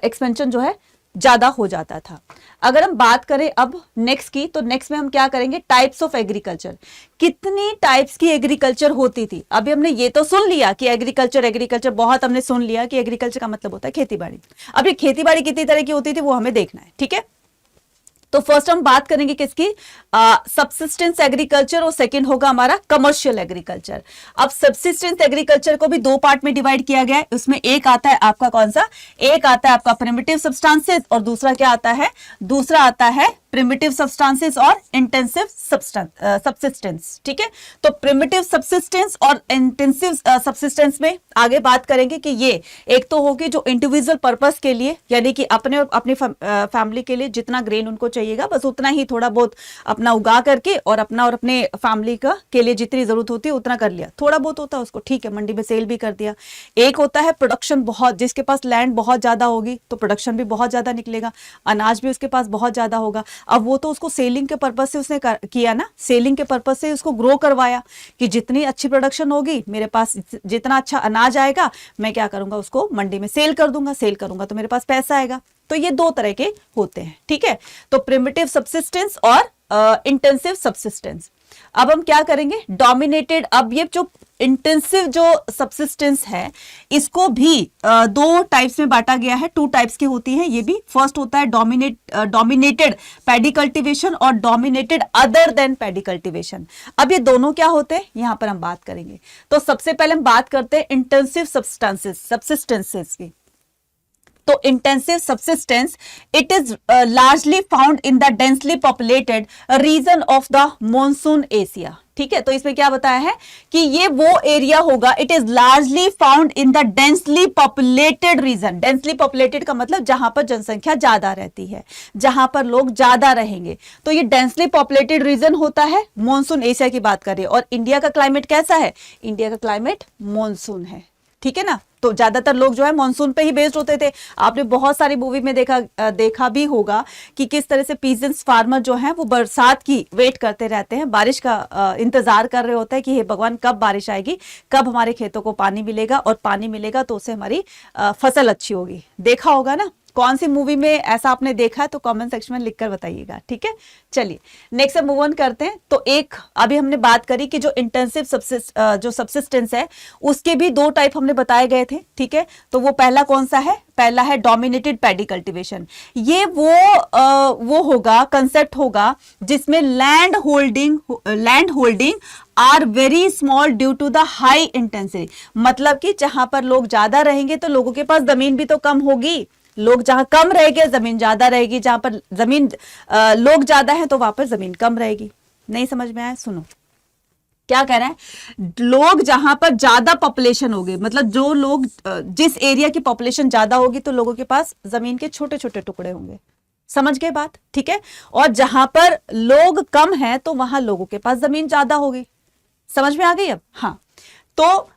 एक्सपेंशन जो है ज्यादा हो जाता था। अगर हम बात करें अब नेक्स्ट की, तो नेक्स्ट में हम क्या करेंगे, टाइप्स ऑफ एग्रीकल्चर। कितनी टाइप्स की एग्रीकल्चर होती थी। अभी हमने ये तो सुन लिया कि एग्रीकल्चर बहुत हमने सुन लिया कि एग्रीकल्चर का मतलब होता है खेतीबाड़ी। अब ये खेतीबाड़ी कितनी तरह की होती थी वो हमें देखना है, ठीक है। तो फर्स्ट हम बात करेंगे किसकी, सबसिस्टेंस एग्रीकल्चर, और सेकंड होगा हमारा कमर्शियल एग्रीकल्चर। अब सबसिस्टेंस एग्रीकल्चर को भी 2 पार्ट में डिवाइड किया गया है। उसमें एक आता है आपका कौन सा, एक आता है आपका प्रिमिटिव सब्सटेंसेस, और दूसरा क्या आता है, दूसरा आता है प्रिमिटिव सब्सटेंसेस और इंटेंसिव सबसिस्टेंस, ठीक है। तो प्रिमिटिव सब्सिस्टेंस और इंटेंसिव सबसिस्टेंस में आगे बात करेंगे कि ये एक तो होगी जो इंडिविजुअल पर्पस के लिए, यानी कि अपने और अपनी फैमिली के लिए जितना ग्रेन उनको चाहिएगा बस उतना ही थोड़ा बहुत अपना उगा करके और अपना और अपने फैमिली का के लिए जितनी जरूरत होती है उतना कर लिया, थोड़ा बहुत होता है उसको ठीक है मंडी में सेल भी कर दिया। एक होता है प्रोडक्शन बहुत, जिसके पास लैंड बहुत ज्यादा होगी तो प्रोडक्शन भी बहुत ज्यादा निकलेगा, अनाज भी उसके पास बहुत ज्यादा होगा। अब वो तो उसको सेलिंग के पर्पज से उसने किया ना, सेलिंग के पर्पज से उसको ग्रो करवाया कि जितनी अच्छी प्रोडक्शन होगी मेरे पास, जितना अच्छा अनाज आएगा मैं क्या करूंगा, उसको मंडी में सेल करूंगा तो मेरे पास पैसा आएगा। तो ये 2 तरह के होते हैं, ठीक है। तो प्रिमिटिव सबसिस्टेंस और इंटेंसिव सबसिस्टेंस। अब हम क्या करेंगे, डोमिनेटेड। अब ये जो इंटेंसिव जो सबसिस्टेंस है इसको भी 2 टाइप्स में बांटा गया है, 2 टाइप्स की होती है ये भी। फर्स्ट होता है डोमिनेटेड पैडी कल्टीवेशन और dominated other than paddy cultivation. अब ये दोनों क्या होते हैं यहां पर हम बात करेंगे। तो सबसे पहले हम बात करते हैं इंटेंसिव सबसिस्टेंसेस की। तो intensive subsistence it is largely found in the densely populated region of the monsoon Asia, ठीक है। तो इसमें क्या बताया है कि ये वो एरिया होगा, it is largely found in the densely populated region. Densely populated का मतलब जहां पर जनसंख्या ज्यादा रहती है, जहां पर लोग ज्यादा रहेंगे, तो ये डेंसली पॉपुलेटेड रीजन होता है। मॉनसून एशिया की बात करें, और इंडिया का क्लाइमेट कैसा है, इंडिया का क्लाइमेट मॉनसून है, ठीक है ना। तो ज्यादातर लोग जो है मानसून पे ही बेस्ड होते थे। आपने बहुत सारी मूवी में देखा भी होगा कि किस तरह से पीजेंट्स फार्मर जो है वो बरसात की वेट करते रहते हैं, बारिश का इंतजार कर रहे होते हैं कि हे भगवान कब बारिश आएगी, कब हमारे खेतों को पानी मिलेगा, और पानी मिलेगा तो उससे हमारी फसल अच्छी होगी। देखा होगा ना, कौन सी मूवी में ऐसा आपने देखा है तो कमेंट सेक्शन में लिखकर बताइएगा, ठीक है। चलिए नेक्स्ट से मूव ऑन करते हैं। तो एक अभी हमने बात करी कि जो इंटेंसिव जो सब्सिस्टेंस है उसके भी दो टाइप हमने बताए गए थे, ठीक है। तो वो पहला कौन सा है, पहला है डोमिनेटेड पैडी कल्टीवेशन। ये वो होगा, कंसेप्ट होगा जिसमें land holding are very small due to the high intensity. मतलब कि जहां पर लोग ज्यादा रहेंगे तो लोगों के पास जमीन भी तो कम होगी, लोग जहां कम रहेंगे जमीन ज्यादा रहेगी, जहां पर जमीन लोग ज्यादा है तो वहां पर जमीन कम रहेगी। नहीं समझ में आया, सुनो क्या कह रहा है। लोग जहां पर ज्यादा पॉपुलेशन होगी, मतलब जो लोग जिस एरिया की पॉपुलेशन ज्यादा होगी तो लोगों के पास जमीन के छोटे छोटे टुकड़े होंगे, समझ गए बात, ठीक है। और जहां पर लोग कम है तो वहां लोगों के पास जमीन ज्यादा होगी, समझ में आ गई अब। हाँ, तो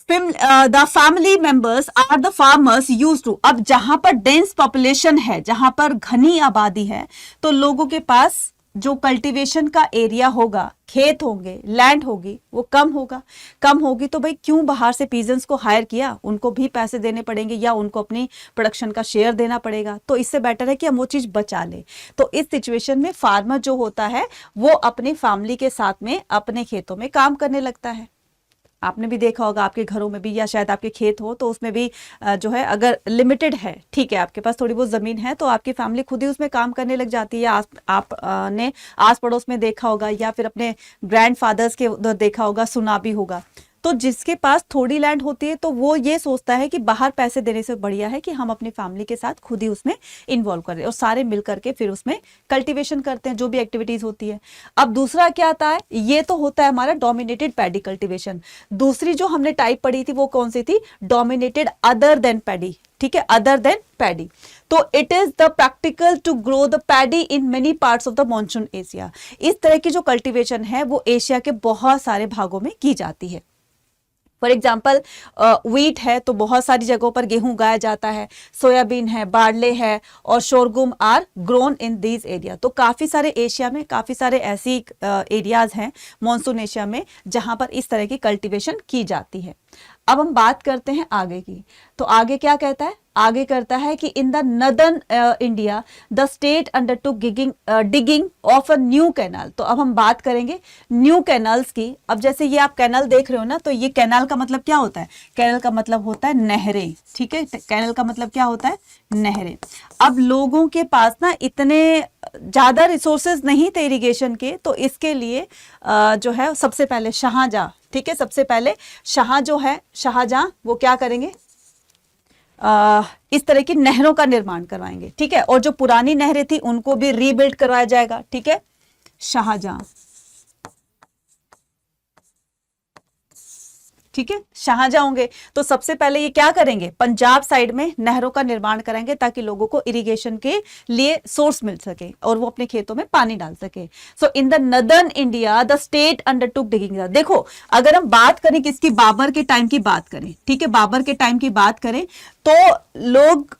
the family members are the farmers used to। अब जहां पर डेंस पॉपुलेशन है, जहां पर घनी आबादी है, तो लोगों के पास जो कल्टीवेशन का एरिया होगा, खेत होंगे, लैंड होगी, वो कम होगी। तो भाई क्यों बाहर से पीजेंट्स को हायर किया, उनको भी पैसे देने पड़ेंगे या उनको अपनी प्रोडक्शन का शेयर देना पड़ेगा। तो इससे बेटर है कि हम वो चीज बचा ले। तो इस सिचुएशन में फार्मर जो होता है वो अपनी फैमिली के साथ में अपने खेतों में काम करने लगता है। आपने भी देखा होगा आपके घरों में भी, या शायद आपके खेत हो तो उसमें भी जो है अगर लिमिटेड है, ठीक है, आपके पास थोड़ी बहुत जमीन है तो आपकी फैमिली खुद ही उसमें काम करने लग जाती है। आपने आस पड़ोस में देखा होगा या फिर अपने ग्रैंडफादर्स के उधर देखा होगा, सुना भी होगा। तो जिसके पास थोड़ी लैंड होती है तो वो ये सोचता है कि बाहर पैसे देने से बढ़िया है कि हम अपनी फैमिली के साथ खुद ही उसमें इन्वॉल्व करें और सारे मिल करके फिर उसमें कल्टीवेशन करते हैं, जो भी एक्टिविटीज होती है। अब दूसरा क्या आता है, ये तो होता है हमारा डोमिनेटेड पैडी कल्टीवेशन। दूसरी जो हमने टाइप पढ़ी थी वो कौन सी थी, डोमिनेटेड अदर देन पैडी, ठीक है, अदर देन पैडी। तो it is the practical to grow the paddy in many parts of the monsoon Asia. इस तरह की जो कल्टीवेशन है वो एशिया के बहुत सारे भागों में की जाती है। फॉर एग्जाम्पल व्हीट है तो बहुत सारी जगहों पर गेहूं उगाया जाता है, सोयाबीन है, बार्ले है और sorghum are grown in these area. तो काफी सारे एशिया में काफी सारे ऐसी एरियाज हैं मॉनसून एशिया में जहां पर इस तरह की कल्टीवेशन की जाती है। अब हम बात करते हैं आगे की। तो आगे क्या कहता है, आगे करता है कि इन the northern India the state undertook digging of a new canal. तो अब हम बात करेंगे न्यू कैनाल्स की। अब जैसे ये आप कैनाल देख रहे हो ना, तो ये कैनाल का मतलब क्या होता है, कैनाल का मतलब होता है नहरें, ठीक है। कैनाल का मतलब क्या होता है, नहरें। अब लोगों के पास ना इतने ज्यादा रिसोर्सेज नहीं थे इरिगेशन के, तो इसके लिए जो है सबसे पहले शाहजहां, ठीक है, सबसे पहले शाहजहां वो क्या करेंगे, इस तरह की नहरों का निर्माण करवाएंगे, ठीक है। और जो पुरानी नहरें थी उनको भी रीबिल्ड करवाया जाएगा, ठीक है, शाहजहां, ठीक है, शाहजहां होंगे। तो सबसे पहले ये क्या करेंगे, पंजाब साइड में नहरों का निर्माण कराएंगे ताकि लोगों को इरिगेशन के लिए सोर्स मिल सके और वो अपने खेतों में पानी डाल सके। So in the northern India the state undertook digging. देखो अगर हम बात करें किसकी, बाबर के टाइम की बात करें, ठीक है, बाबर के टाइम की बात करें तो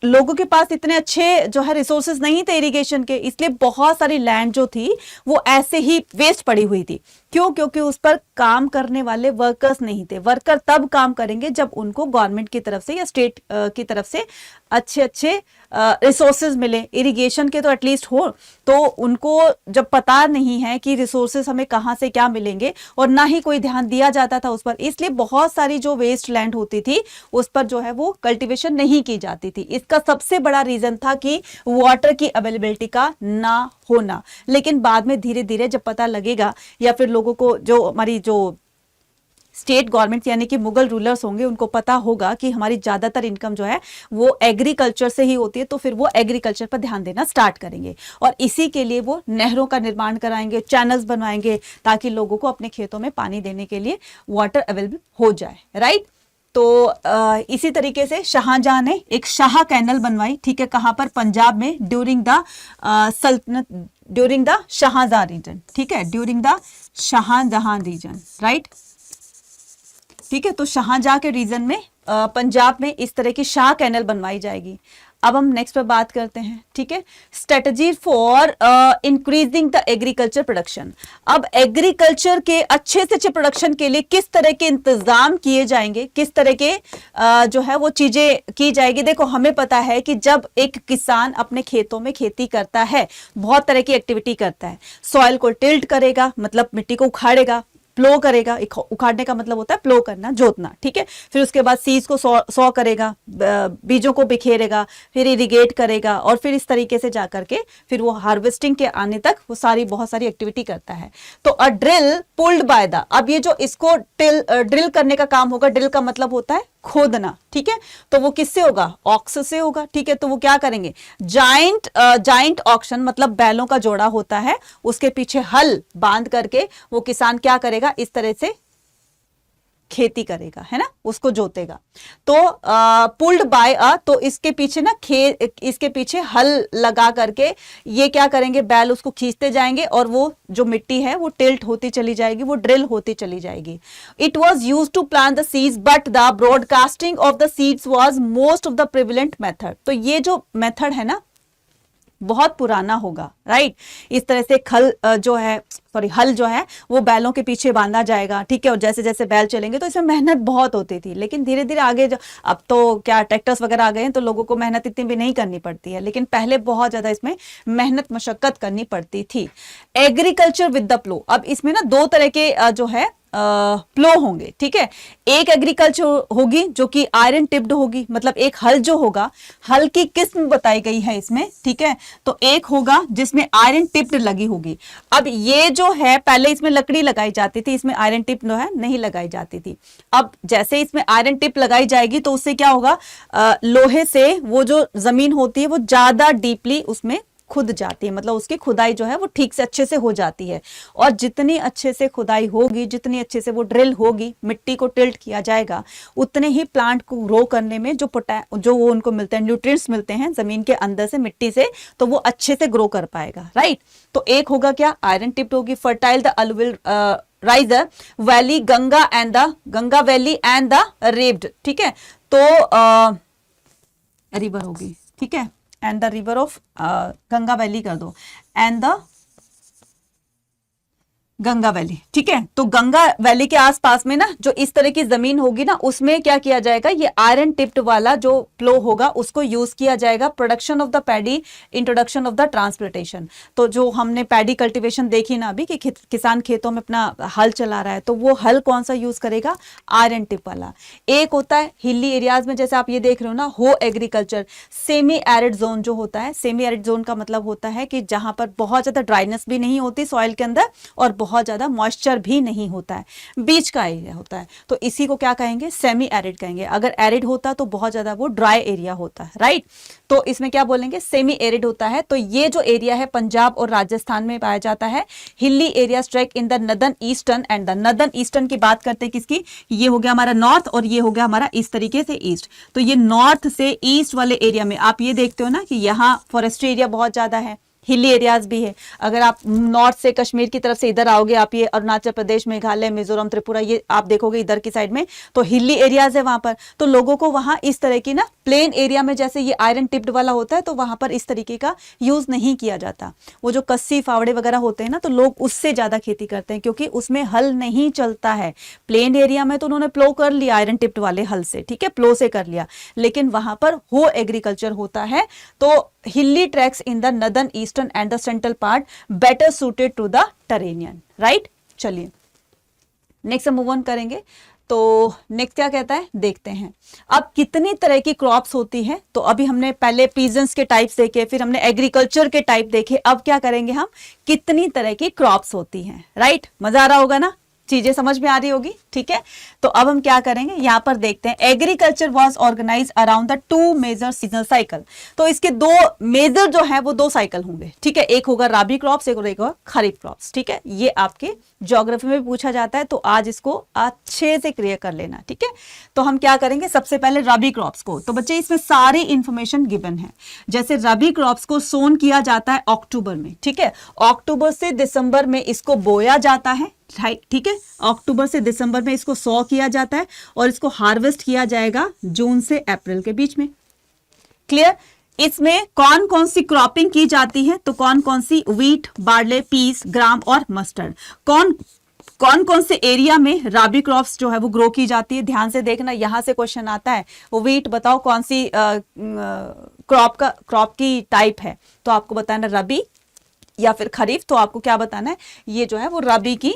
लोगों के पास इतने अच्छे जो है रिसोर्सेज नहीं थे इरिगेशन के, इसलिए बहुत सारी लैंड जो थी वो ऐसे ही वेस्ट पड़ी हुई थी। क्यों, क्योंकि उस पर काम करने वाले वर्कर्स नहीं थे। वर्कर तब काम करेंगे जब उनको गवर्नमेंट की तरफ से या स्टेट की तरफ से अच्छे रिसोर्सेज मिले, इरिगेशन के तो एटलीस्ट हो। तो उनको जब पता नहीं है कि रिसोर्सेज हमें कहाँ से क्या मिलेंगे और ना ही कोई ध्यान दिया जाता था उस पर, इसलिए बहुत सारी जो वेस्ट लैंड होती थी उस पर जो है वो कल्टीवेशन नहीं की जाती थी। इसका सबसे बड़ा रीजन था कि वाटर की अवेलेबिलिटी का ना होना। लेकिन बाद में धीरे धीरे जब पता लगेगा या फिर लोगों को, जो हमारी जो स्टेट गवर्नमेंट यानी कि मुगल रूलर्स होंगे, उनको पता होगा कि हमारी ज्यादातर इनकम जो है वो एग्रीकल्चर से ही होती है, तो फिर वो एग्रीकल्चर पर ध्यान देना स्टार्ट करेंगे और इसी के लिए वो नहरों का निर्माण कराएंगे, चैनल्स बनवाएंगे ताकि लोगों को अपने खेतों में पानी देने के लिए वाटर अवेलेबल हो जाए, राइट। तो इसी तरीके से शाहजहां ने एक शाह कैनल बनवाई, ठीक है, कहां पर, पंजाब में, ड्यूरिंग द सल्तनत, ड्यूरिंग द शाहजहां रीजन, ठीक है, during the Shahjahan region, right. ठीक है, तो शाहजहां के रीजन में पंजाब में इस तरह की शाह कैनल बनवाई जाएगी। अब हम नेक्स्ट पे बात करते हैं, ठीक है, strategy for increasing the agriculture production. अब एग्रीकल्चर के अच्छे से अच्छे प्रोडक्शन के लिए किस तरह के इंतजाम किए जाएंगे, किस तरह के जो है वो चीजें की जाएगी। देखो हमें पता है कि जब एक किसान अपने खेतों में खेती करता है, बहुत तरह की एक्टिविटी करता है, सॉइल को टिल्ट करेगा, मतलब मिट्टी को उखाड़ेगा, प्लो करेगा, उखाड़ने का मतलब होता है प्लो करना, जोतना, ठीक है, फिर उसके बाद सीड्स को सॉ करेगा, बीजों को बिखेरेगा, फिर इरिगेट करेगा, और फिर इस तरीके से जा करके फिर वो हार्वेस्टिंग के आने तक वो बहुत सारी एक्टिविटी करता है। तो a drill pulled by the, अब ये जो इसको ड्रिल करने का काम होगा, ड्रिल का मतलब होता है खोदना, ठीक है, तो वो किससे होगा, ऑक्स से होगा, ठीक है, तो वो क्या करेंगे, जाइंट ऑक्शन मतलब बैलों का जोड़ा होता है, उसके पीछे हल बांध करके वो किसान क्या करेगा, इस तरह से खेती करेगा, है ना, उसको जोतेगा। तो पुल्ड बाय तो इसके पीछे ना इसके पीछे हल लगा करके ये क्या करेंगे, बैल उसको खींचते जाएंगे और वो जो मिट्टी है वो टिल्ट होती चली जाएगी, वो ड्रिल होती चली जाएगी। It was use to plant the seeds but the broadcasting of the seeds was most of the prevalent method. तो ये जो मेथड है ना बहुत पुराना होगा, राइट। इस तरह से हल जो है वो बैलों के पीछे बांधा जाएगा, ठीक है, और जैसे जैसे बैल चलेंगे तो इसमें मेहनत बहुत होती थी, लेकिन धीरे धीरे आगे अब तो क्या ट्रैक्टर्स वगैरह आ गए हैं तो लोगों को मेहनत इतनी भी नहीं करनी पड़ती है, लेकिन पहले बहुत ज्यादा इसमें मेहनत मशक्कत करनी पड़ती थी। एग्रीकल्चर विद द प्लो, अब इसमें ना दो तरह के जो है प्लो होंगे, ठीक है, एक एग्रीकल्चर होगी जो कि आयरन टिप्ड होगी, मतलब एक हल जो होगा, हल की किस्म बताई गई है इसमें, ठीक है, तो एक होगा जिसमें आयरन टिप्ड लगी होगी। अब ये जो है पहले इसमें लकड़ी लगाई जाती थी, इसमें आयरन टिप जो है नहीं लगाई जाती थी। अब जैसे इसमें आयरन टिप लगाई जाएगी तो उससे क्या होगा, लोहे से वो जो जमीन होती है वो ज्यादा डीपली उसमें खुद जाती है, मतलब उसकी खुदाई जो है वो ठीक से अच्छे से हो जाती है, और जितनी अच्छे से खुदाई होगी, जितनी अच्छे से वो ड्रिल होगी, मिट्टी को टिल्ट किया जाएगा, उतने ही प्लांट को ग्रो करने में जो वो उनको मिलते हैं, न्यूट्रिएंट्स मिलते हैं जमीन के अंदर से, मिट्टी से, तो वो अच्छे से ग्रो कर पाएगा, राइट। तो एक होगा क्या, आयरन टिप्ड होगी, fertile the alluvial riser valley, Ganga valley and the रेव्ड, ठीक है, तो रिवर होगी, ठीक है, and the river of Ganga valley कर दो, एंड द गंगा वैली, ठीक है। तो गंगा वैली के आसपास में ना जो इस तरह की जमीन होगी ना, उसमें क्या किया जाएगा, ये आयरन टिप्ड वाला जो प्लो होगा उसको यूज किया जाएगा। Production of the paddy, introduction of the transplantation, तो जो हमने पैडी कल्टीवेशन देखी ना अभी कि किसान खेतों में अपना हल चला रहा है, तो वो हल कौन सा यूज करेगा, आयरन टिप वाला। एक होता है हिली एरियाज में, जैसे आप ये देख रहे हो ना, हो एग्रीकल्चर। सेमी एरिड जोन जो होता है, सेमी एरिड जोन का मतलब होता है कि जहां पर बहुत ज्यादा ड्राइनेस भी नहीं होती सॉइल के अंदर और बहुत ज्यादा मॉइस्चर भी नहीं होता है, बीच का एरिया होता है, तो इसी को क्या कहेंगे, सेमी एरिड कहेंगे। अगर एरिड होता तो बहुत ज्यादा वो ड्राई एरिया होता है, राइट। तो इसमें क्या बोलेंगे, सेमी एरिड होता है। तो ये जो एरिया है पंजाब और राजस्थान में पाया जाता है। Hilly area strike in the northern eastern and the northern eastern की बात करते हैं किसकी, ये हो गया हमारा नॉर्थ और ये हो गया हमारा इस तरीके से ईस्ट। तो ये नॉर्थ से ईस्ट वाले एरिया में आप ये देखते हो ना कि यहाँ फॉरेस्ट्री एरिया बहुत ज्यादा है, हिली एरियाज भी है। अगर आप नॉर्थ से कश्मीर की तरफ से इधर आओगे, आप ये अरुणाचल प्रदेश, मेघालय, मिजोरम, त्रिपुरा, ये आप देखोगे इधर की साइड में तो हिली एरियाज है वहां पर। तो लोगों को वहां इस तरह की ना प्लेन एरिया में जैसे ये आयरन टिप्ड वाला होता है तो वहां पर इस तरीके का यूज नहीं किया जाता। वो जो कस्सी फावड़े वगैरह होते हैं ना, तो लोग उससे ज्यादा खेती करते हैं क्योंकि उसमें हल नहीं चलता है। प्लेन एरिया में तो उन्होंने प्लो कर लिया आयरन टिप्ड वाले हल से, ठीक है, प्लो से कर लिया, लेकिन वहां पर हो एग्रीकल्चर होता है। तो hilly tracts in the northern eastern and the central part better suited to the terrain, right। चलिए नेक्स्ट मूव ऑन करेंगे। तो नेक्स्ट क्या कहता है देखते हैं। अब कितनी तरह की क्रॉप्स होती है, तो अभी हमने पहले पीजेंट्स के टाइप्स देखे, फिर हमने एग्रीकल्चर के टाइप देखे, अब क्या करेंगे हम, कितनी तरह की क्रॉप्स होती हैं, राइट। मजा आ रहा होगा ना, चीजें समझ में आ रही होगी, ठीक है। तो अब हम क्या करेंगे, यहां पर देखते हैं। Agriculture was organise around the 2 major seasonal cycle. तो इसके दो मेजर जो है वो 2 साइकिल होंगे, ठीक है। एक होगा राबी क्रॉप्स, एक होगा खरीफ क्रॉप्स, ठीक है। ये आपके ज्योग्राफी में भी पूछा जाता है, तो आज इसको अच्छे से क्लियर कर लेना, ठीक है। तो हम क्या करेंगे, सबसे पहले रबी क्रॉप्स को, तो बच्चे इसमें सारी इंफॉर्मेशन गिवन है। जैसे रबी क्रॉप्स को सोन किया जाता है अक्टूबर में, ठीक है। अक्टूबर से दिसंबर में इसको बोया जाता है, ठीक है, अक्टूबर से दिसंबर में इसको सॉ किया जाता है और इसको हार्वेस्ट किया जाएगा जून से अप्रैल के बीच में। क्लियर? इसमें कौन कौन सी क्रॉपिंग की जाती है, तो कौन कौन सी, व्हीट, बार्ले, पीस, ग्राम और मस्टर्ड। कौन कौन से एरिया में राबी क्रॉप्स जो है वो ग्रो की जाती है, ध्यान से देखना, यहां से क्वेश्चन आता है। वो व्हीट बताओ कौन सी क्रॉप की टाइप है, तो आपको बताना रबी या फिर खरीफ, तो आपको क्या बताना है, ये जो है वो रबी की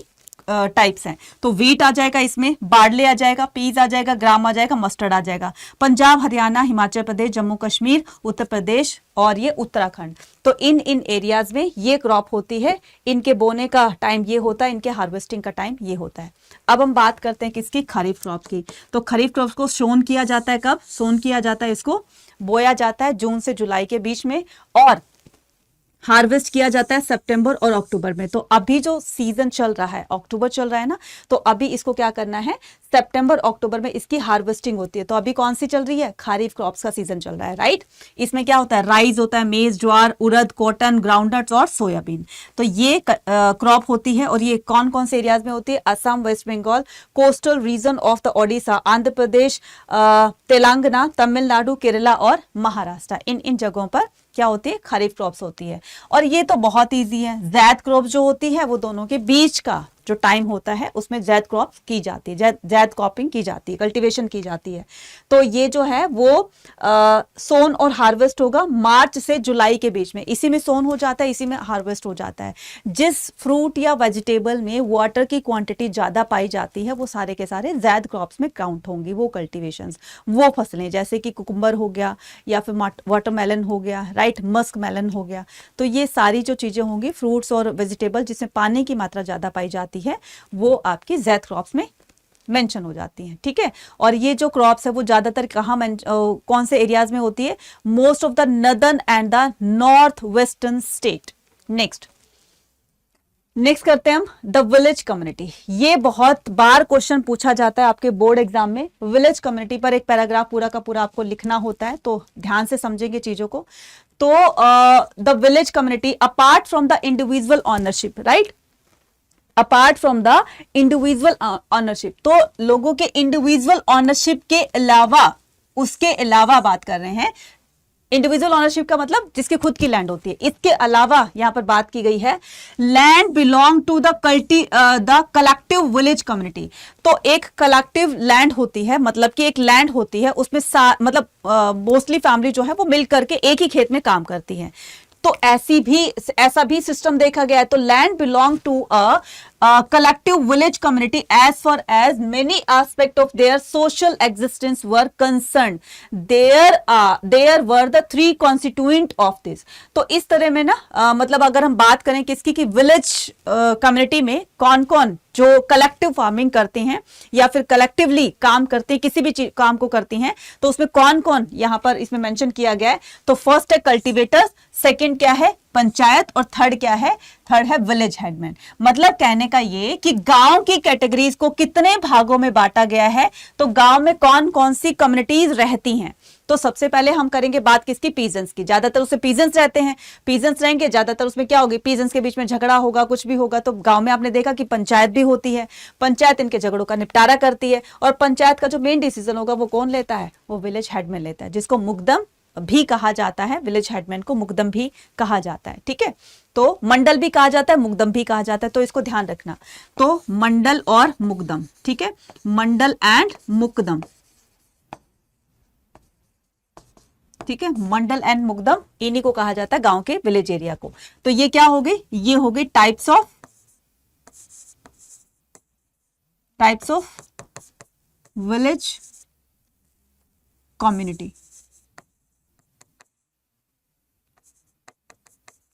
टाइप्स हैं। तो व्हीट आ जाएगा, इसमें बार्ले आ जाएगा, पीज आ जाएगा, ग्राम आ जाएगा, मस्टर्ड आ जाएगा। पंजाब, हरियाणा, हिमाचल प्रदेश, जम्मू कश्मीर, उत्तर प्रदेश और ये उत्तराखंड, तो इन एरियाज में ये क्रॉप होती है। इनके बोने का टाइम ये होता है, इनके हार्वेस्टिंग का टाइम ये होता है। अब हम बात करते हैं किसकी, खरीफ क्रॉप की। तो खरीफ क्रॉप को सोन किया जाता है, कब सोन किया जाता है, इसको बोया जाता है जून से जुलाई के बीच में और हार्वेस्ट किया जाता है सितंबर और अक्टूबर में। तो अभी जो सीजन चल रहा है, अक्टूबर चल रहा है ना, तो अभी इसको क्या करना है, सितंबर अक्टूबर में इसकी हार्वेस्टिंग होती है। तो अभी कौन सी चल रही है, खरीफ क्रॉप्स का सीजन चल रहा है, राइट। इसमें क्या होता है, राइस होता है, मेज, ज्वार, उड़द, कॉटन, ग्राउंडनट्स और सोयाबीन। तो ये क्रॉप होती है और ये कौन कौन से एरियाज में होती है, Assam, West Bengal, coastal region of the Odisha, Andhra Pradesh, Telangana, Tamil Nadu, Kerala और महाराष्ट्र। इन जगहों पर क्या होती है, खरीफ क्रॉप्स होती है। और ये तो बहुत इजी है, ज़ैद क्रॉप जो होती है वो दोनों के बीच का जो टाइम होता है उसमें ज़ैद क्रॉप की जाती है, ज़ैद क्रॉपिंग की जाती है, कल्टीवेशन की जाती है। तो ये जो है वो सोन और हार्वेस्ट होगा मार्च से जुलाई के बीच में, इसी में सोन हो जाता है, इसी में हार्वेस्ट हो जाता है। जिस फ्रूट या वेजिटेबल में वाटर की क्वांटिटी ज़्यादा पाई जाती है वो सारे के सारे ज़ैद क्रॉप्स में काउंट होंगी, वो कल्टिवेशंस, वो फसलें, जैसे कि कुकुम्बर हो गया या फिर वाटरमेलन हो गया, राइट, मस्क मेलन हो गया। तो ये सारी जो चीज़ें होंगी फ्रूट्स और वेजिटेबल जिसमें पानी की मात्रा ज़्यादा पाई जाती है वो आपकी ज़ैद क्रॉप्स में मेंशन हो जाती है, ठीक है। और ये जो क्रॉप्स है वो ज्यादातर कहाँ कौन से एरियाज में होती है, most of the northern and the north western state. Next करते हैं हम द विलेज कम्युनिटी। ये बहुत बार क्वेश्चन पूछा जाता है आपके बोर्ड एग्जाम में। विलेज कम्युनिटी पर एक पैराग्राफ पूरा का पूरा आपको लिखना होता है, तो ध्यान से समझेंगे चीजों को। तो the village community apart from the individual ownership, right, apart from the individual ownership, तो लोगों के इंडिविजुअल ऑनरशिप के अलावा, उसके अलावा बात कर रहे हैं। इंडिविजुअल ऑनरशिप का मतलब जिसकी खुद की लैंड होती है, इसके अलावा यहां पर बात की गई है land belong to the collective village community. तो एक कलेक्टिव लैंड होती है, मतलब कि एक लैंड होती है उसमें मतलब मोस्टली फैमिली जो है वो मिल करके एक ही खेत में काम करती है। तो ऐसा भी सिस्टम देखा गया है। तो land belong to a collective village community as far as many aspects of their social existence were concerned. There were the three constituent of this. तो इस तरह में ना मतलब अगर हम बात करें किसकी, कि विलेज कम्युनिटी में कौन कौन जो कलेक्टिव फार्मिंग करते हैं या फिर कलेक्टिवली काम करते हैं, किसी भी काम को करती हैं, तो उसमें कौन कौन यहाँ पर इसमें मेंशन किया गया है। तो फर्स्ट है कल्टीवेटर्स, सेकंड क्या है पंचायत, और थर्ड क्या है, थर्ड है विलेज हेडमैन। मतलब कहने का ये कि गांव की कैटेगरीज को कितने भागों में बांटा गया है, तो गांव में कौन कौन सी कम्युनिटीज रहती हैं। तो सबसे पहले हम करेंगे बात किसकी, पीजेंट्स की। ज्यादातर उसमें पीजेंट्स रहते हैं, पीजेंट्स रहेंगे, ज्यादातर उसमें क्या होगी, पीजेंट्स के बीच में झगड़ा होगा, कुछ भी होगा। तो गांव में आपने देखा कि पंचायत भी होती है, पंचायत इनके झगड़ों का निपटारा करती है, और पंचायत का जो मेन डिसीजन होगा वो कौन लेता है, वो विलेज हेडमैन लेता है, जिसको मुकदम भी कहा जाता है। विलेज हेडमैन को मुकदम भी कहा जाता है, ठीक है। तो मंडल भी कहा जाता है, मुकदम भी कहा जाता है, तो इसको ध्यान रखना। तो मंडल और मुकदम, ठीक है, मंडल एंड मुकदम, ठीक है, मंडल एंड मुकदम, इन्हीं को कहा जाता है गांव के विलेज एरिया को। तो ये क्या हो गई, ये हो गई टाइप्स ऑफ विलेज कम्युनिटी,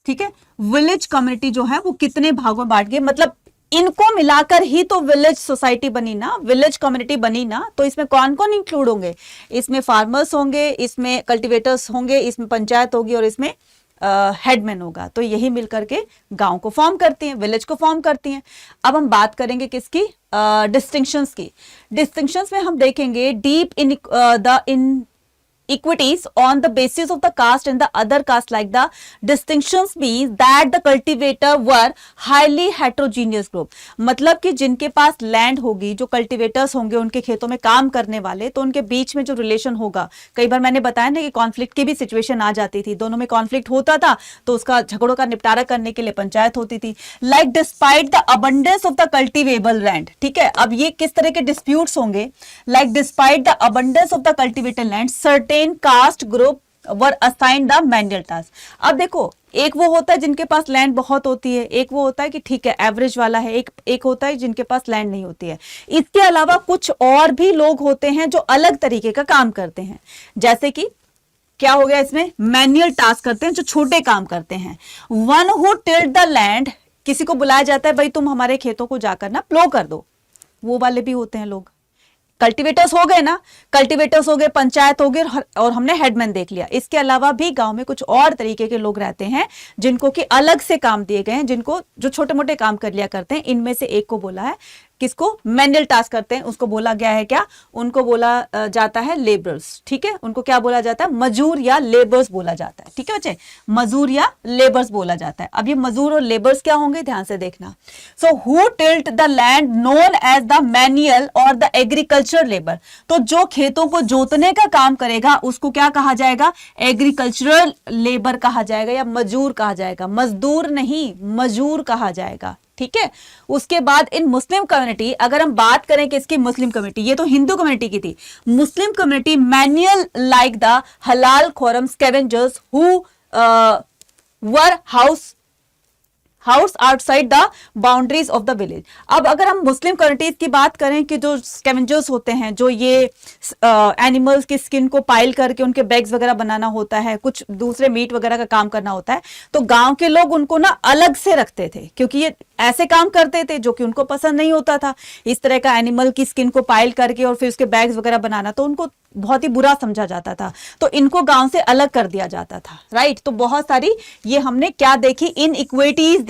ठीक है। विलेज कम्युनिटी जो है वो कितने भागों में बांट गए, मतलब इनको मिलाकर ही तो विलेज सोसाइटी बनी ना, विलेज कम्युनिटी बनी ना। तो इसमें कौन कौन इंक्लूड होंगे, इसमें फार्मर्स होंगे, इसमें कल्टीवेटर्स होंगे, इसमें पंचायत होगी और इसमें हेडमैन होगा। तो यही मिलकर के गांव को फॉर्म करती हैं, विलेज को फॉर्म करती हैं। अब हम बात करेंगे किसकी, डिस्टिंक्शंस की। डिस्टिंक्शंस में हम देखेंगे deep in equities on the basis of the caste and the other caste, like the distinctions means that the cultivator were highly heterogeneous group. मतलब कि जिनके पास लैंड होगी, जो कल्टिवेटर्स होंगे उनके खेतों में काम करने वाले, तो उनके बीच में जो रिलेशन होगा, कई बार मैंने बताया ना कि कॉन्फ्लिक्ट की भी सिचुएशन आ जाती थी, दोनों में कॉन्फ्लिक्ट होता था तो उसका झगड़ों का निपटारा करने के लिए पंचायत होती थी. Like despite the abundance of the cultivable land. ठीक है, अब ये किस तरह के डिस्प्यूट्स होंगे? Like despite the abundance of the cultivated land certain caste group were assign the manual task. अब देखो, एक वो होता है जिनके पास लैंड बहुत होती है, एक वो होता है कि ठीक है एवरेज वाला है, एक होता है जिनके पास लैंड नहीं होती है. इसके अलावा कुछ और भी लोग होते हैं जो अलग तरीके का काम करते हैं. जैसे कि क्या हो गया इसमें? मैनुअल टास्क करते हैं, जो छोटे काम करते हैं. One who tilde the land, किसी को बुलाया जाता है, भाई तुम हमारे खेतों को जाकर ना प्लो कर दो, वो वाले भी होते हैं लोग. कल्टीवेटर्स हो गए ना, कल्टीवेटर्स हो गए, पंचायत हो गए, और हमने हेडमैन देख लिया. इसके अलावा भी गांव में कुछ और तरीके के लोग रहते हैं जिनको कि अलग से काम दिए गए हैं, जिनको जो छोटे मोटे काम कर लिया करते हैं. इनमें से एक को बोला है, किसको? मैनुअल टास्क करते हैं, उसको बोला गया है क्या? उनको बोला जाता है लेबर्स. ठीक है, उनको क्या बोला जाता है? मजूर या लेबर्स बोला जाता है. ठीक है बच्चे, मजूर या लेबर्स बोला जाता है. अब ये मजूर और लेबर्स क्या होंगे, ध्यान से देखना. So who tilt the land known as the manual और द एग्रीकल्चर लेबर. तो जो खेतों को जोतने का काम करेगा उसको क्या कहा जाएगा? एग्रीकल्चरल लेबर कहा जाएगा या मजूर कहा जाएगा. मजदूर नहीं, मजूर कहा जाएगा. ठीक है, उसके बाद इन मुस्लिम कम्युनिटी, अगर हम बात करें कि इसकी मुस्लिम कम्युनिटी, ये तो हिंदू कम्युनिटी की थी. Muslim community manual like the Halalkhor scavengers who were house outside the boundaries of the village. अब अगर हम मुस्लिम कम्युनिटीज की बात करें कि जो स्कैवेंजर्स होते हैं, जो ये एनिमल्स की स्किन को पाइल करके उनके बैग्स वगैरह बनाना होता है, कुछ दूसरे मीट वगैरह का काम करना होता है, तो गांव के लोग उनको ना अलग से रखते थे, क्योंकि ये ऐसे काम करते थे जो कि उनको पसंद नहीं होता था. इस तरह का एनिमल की स्किन को पाइल करके और फिर उसके बैग्स वगैरह बनाना, तो उनको बहुत ही बुरा समझा जाता था, तो इनको गांव से अलग कर दिया जाता था. राइट, तो बहुत सारी ये हमने क्या देखी? इनइक्वालिटीज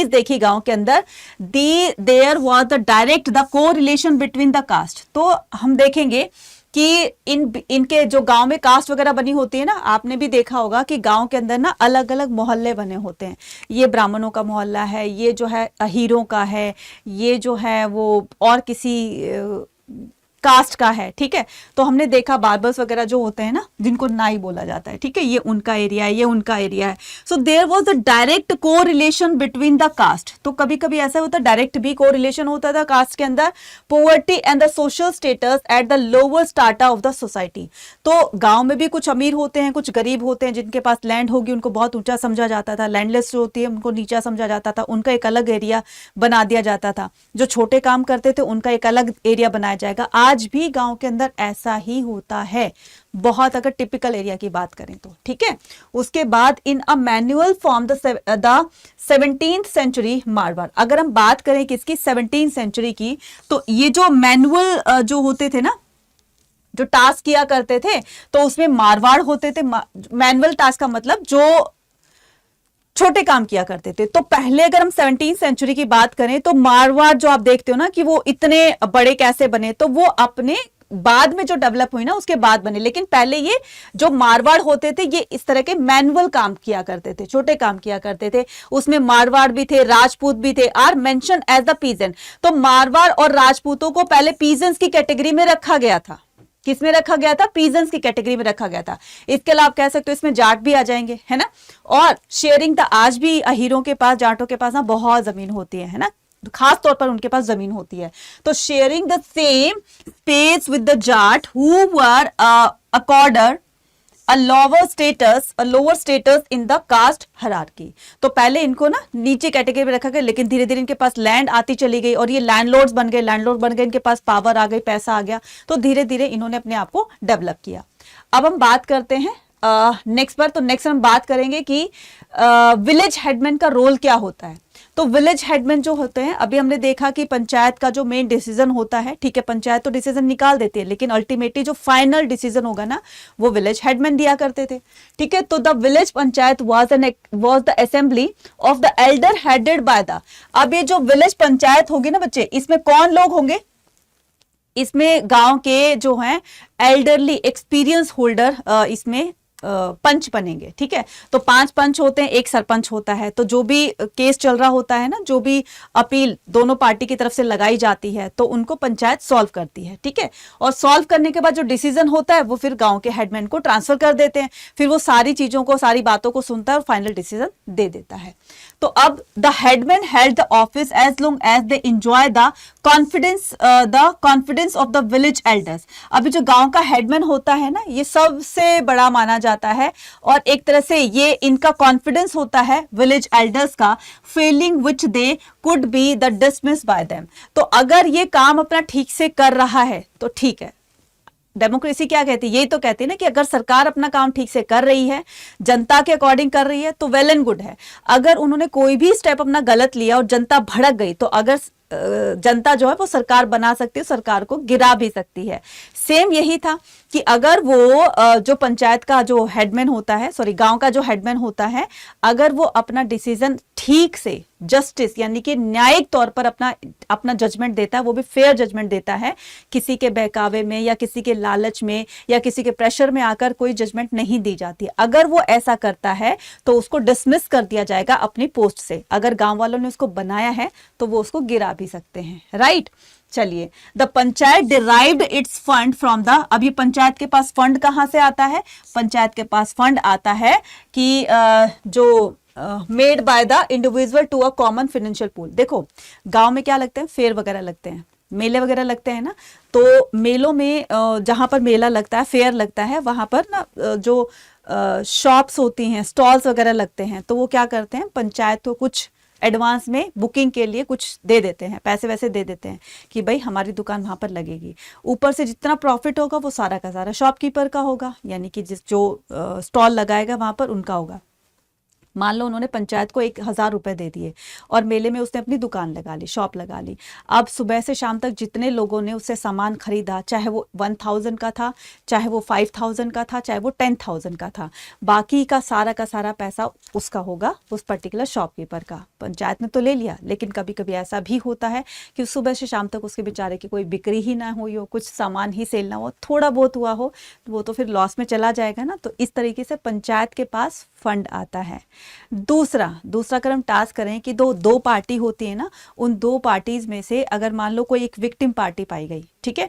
देखी गांव के अंदर. There was the direct the correlation between the caste. तो हम देखेंगे कि इनके जो गांव में कास्ट वगैरह बनी होती है ना, आपने भी देखा होगा कि गांव के अंदर ना अलग अलग मोहल्ले बने होते हैं. ये ब्राह्मणों का मोहल्ला है, ये जो है अहीरों का है, ये जो है वो और किसी कास्ट का है. ठीक है, तो हमने देखा बार्बर्स वगैरह जो होते हैं ना, जिनको नाई बोला जाता है. ठीक है, ये उनका एरिया है, ये उनका एरिया है. So there was the direct correlation between the caste. तो कभी कभी ऐसा होता है डायरेक्ट भी को रिलेशन होता था कास्ट के अंदर. Poverty and the social status at the lower strata of the society. तो गांव में भी कुछ अमीर होते हैं, कुछ गरीब होते हैं. जिनके पास लैंड होगी उनको बहुत ऊंचा समझा जाता था, लैंडलेस जो होती है उनको नीचा समझा जाता था, उनका एक अलग एरिया बना दिया जाता था. जो छोटे काम करते थे उनका एक अलग एरिया बनाया जाएगा. आज भी गांव के अंदर ऐसा ही होता है, बहुत अगर टिपिकल एरिया की बात करें तो. ठीक है, उसके बाद in a manual form the 17th century Marwar. अगर हम बात करें किसकी? 17th सेंचुरी की, तो ये जो मैनुअल जो होते थे ना, जो टास्क किया करते थे, तो उसमें मारवाड़ होते थे. मैनुअल टास्क का मतलब जो छोटे काम किया करते थे. तो पहले अगर हम 17th सेंचुरी की बात करें तो मारवाड़ जो आप देखते हो ना कि वो इतने बड़े कैसे बने, तो वो अपने बाद में जो डेवलप हुई ना उसके बाद बने. लेकिन पहले ये जो मारवाड़ होते थे ये इस तरह के मैनुअल काम किया करते थे, छोटे काम किया करते थे. उसमें मारवाड़ भी थे, राजपूत भी थे. Are mention as the peasant. तो मारवाड़ और राजपूतों को पहले पीजेंट्स की कैटेगरी में रखा गया था. किसमें रखा गया था? पीजेंट्स की कैटेगरी में रखा गया था. इसके अलावा आप कह सकते हो इसमें जाट भी आ जाएंगे, है ना. और शेयरिंग था. आज भी अहीरों के पास, जाटों के पास ना बहुत जमीन होती है ना, खास तौर पर उनके पास जमीन होती है. तो sharing the same space with the Jat who were accorded a lower status in the caste hierarchy. तो पहले इनको ना नीचे कैटेगरी में रखा गया, लेकिन धीरे धीरे इनके पास लैंड आती चली गई और ये लैंडलॉर्ड्स बन गए, इनके पास पावर आ गई, पैसा आ गया, तो धीरे धीरे इन्होंने अपने आप को डेवलप किया. अब हम बात करते हैं नेक्स्ट पर. तो नेक्स्ट हम बात करेंगे कि विलेज हेडमैन का रोल क्या होता है. तो विलेज हेडमैन जो होते हैं, अभी हमने देखा कि पंचायत का जो मेन डिसीजन होता है, ठीक है, पंचायत तो डिसीजन निकाल देती है, लेकिन अल्टीमेटली जो फाइनल डिसीजन होगा ना वो विलेज हेडमैन दिया करते थे. ठीक है, तो the village panchayat was the assembly of the Elder headed by the. अब ये जो विलेज पंचायत होगी ना बच्चे, इसमें कौन लोग होंगे? इसमें गांव के जो हैं एल्डरली एक्सपीरियंस होल्डर इसमें पंच बनेंगे, ठीक है। तो 5 पंच होते हैं, एक सरपंच होता है। तो जो भी केस चल रहा होता है ना, जो भी अपील दोनों पार्टी की तरफ से लगाई जाती है, तो उनको पंचायत सॉल्व करती है, ठीक है। और सॉल्व करने के बाद जो डिसीजन होता है वो फिर गांव के हेडमैन को ट्रांसफर कर देते हैं। फिर वो सारी चीजों को, सारी बातों को सुनता है और फाइनल डिसीजन दे देता है। तो अब the headman held the office as long as they enjoy the confidence of the village elders. अभी जो गांव का हेडमैन होता है ना, ये सबसे बड़ा माना जाता है और एक तरह से ये इनका कॉन्फिडेंस होता है विलेज एल्डर्स का, Fehling which they could be the dismiss bye them. तो अगर ये काम अपना ठीक से कर रहा है तो ठीक है। डेमोक्रेसी क्या कहती है? यही तो कहती है ना कि अगर सरकार अपना काम ठीक से कर रही है, जनता के अकॉर्डिंग कर रही है, तो वेल एंड गुड है। अगर उन्होंने कोई भी स्टेप अपना गलत लिया और जनता भड़क गई, तो अगर जनता जो है वो सरकार बना सकती है, सरकार को गिरा भी सकती है। सेम यही था कि अगर वो जो पंचायत का जो हेडमैन होता है, सॉरी गांव का जो हेडमैन होता है, अगर वो अपना डिसीजन ठीक से, जस्टिस यानी कि न्यायिक तौर पर अपना जजमेंट देता है, वो भी फेयर जजमेंट देता है, किसी के बहकावे में या किसी के लालच में या किसी के प्रेशर में आकर कोई जजमेंट नहीं दी जाती। अगर वो ऐसा करता है तो उसको डिसमिस कर दिया जाएगा अपनी पोस्ट से। अगर गांव वालों ने उसको बनाया है तो वो उसको गिरा भी सकते हैं, राइट। चलिए, the panchayat derived it's fund from the, अब ये पंचायत के पास फंड कहां से आता है? पंचायत के पास फंड आता है कि जो made by the individual to a common financial pool. देखो गांव में क्या लगते हैं? फेयर वगैरह लगते हैं, मेले वगैरह लगते हैं ना। तो मेलों में जहां पर मेला लगता है, फेयर लगता है, वहां पर ना जो शॉप्स होती हैं, स्टॉल्स वगैरह लगते हैं, तो वो क्या करते हैं, पंचायत को कुछ एडवांस में बुकिंग के लिए कुछ दे देते हैं, पैसे वैसे दे देते हैं कि भाई हमारी दुकान वहां पर लगेगी। ऊपर से जितना प्रॉफिट होगा वो सारा का सारा शॉपकीपर का होगा, यानी कि जो स्टॉल लगाएगा वहां पर उनका होगा। मान लो उन्होंने पंचायत को 1000 रुपए दे दिए और मेले में उसने अपनी दुकान लगा ली, शॉप लगा ली। अब सुबह से शाम तक जितने लोगों ने उससे सामान खरीदा, चाहे वो 1000 का था, चाहे वो 5000 का था, चाहे वो 10000 का था, बाकी का सारा पैसा उसका होगा, उस पर्टिकुलर शॉपकीपर का। पंचायत ने तो ले लिया, लेकिन कभी कभी ऐसा भी होता है कि सुबह से शाम तक उसके बेचारे की कोई बिक्री ही ना हुई हो, कुछ सामान ही सेल ना हो, थोड़ा बहुत हुआ हो, तो वो तो फिर लॉस में चला जाएगा ना। तो इस तरीके से पंचायत के पास फंड आता है। दूसरा क्रम टास्क करें कि दो पार्टी होती है ना, उन दो पार्टीज में से अगर मान लो कोई एक विक्टिम पार्टी पाई गई, ठीक है,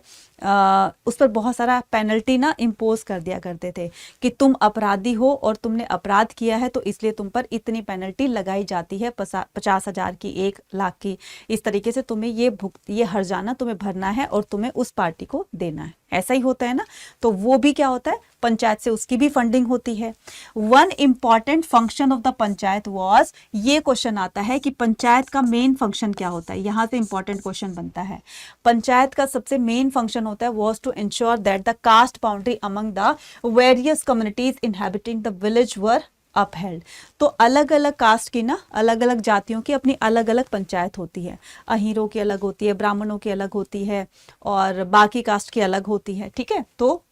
उस पर बहुत सारा पेनल्टी ना इम्पोज कर दिया करते थे कि तुम अपराधी हो और तुमने अपराध किया है तो इसलिए तुम पर इतनी पेनल्टी लगाई जाती है, 50,000 की, 1,00,000 की। इस तरीके से तुम्हें ये हर्जाना तुम्हें भरना है और तुम्हें उस पार्टी को देना है, ऐसा ही होता है ना। तो वो भी क्या होता है, पंचायत से उसकी भी फंडिंग होती है। One important function of the panchayat was, ये क्वेश्चन आता है कि पंचायत का मेन फंक्शन क्या होता है, यहां से इंपॉर्टेंट क्वेश्चन बनता है। पंचायत का सबसे मेन फंक्शन होता है was to ensure that the caste boundary among the various communities inhabiting the village were upheld. तो अलग अलग कास्ट की ना, अलग अलग जातियों की अपनी अलग अलग पंचायत होती है। अहीरों की अलग होती है, ब्राह्मणों की अलग होती है और बाकी कास्ट की अलग होती है, ठीक है। तो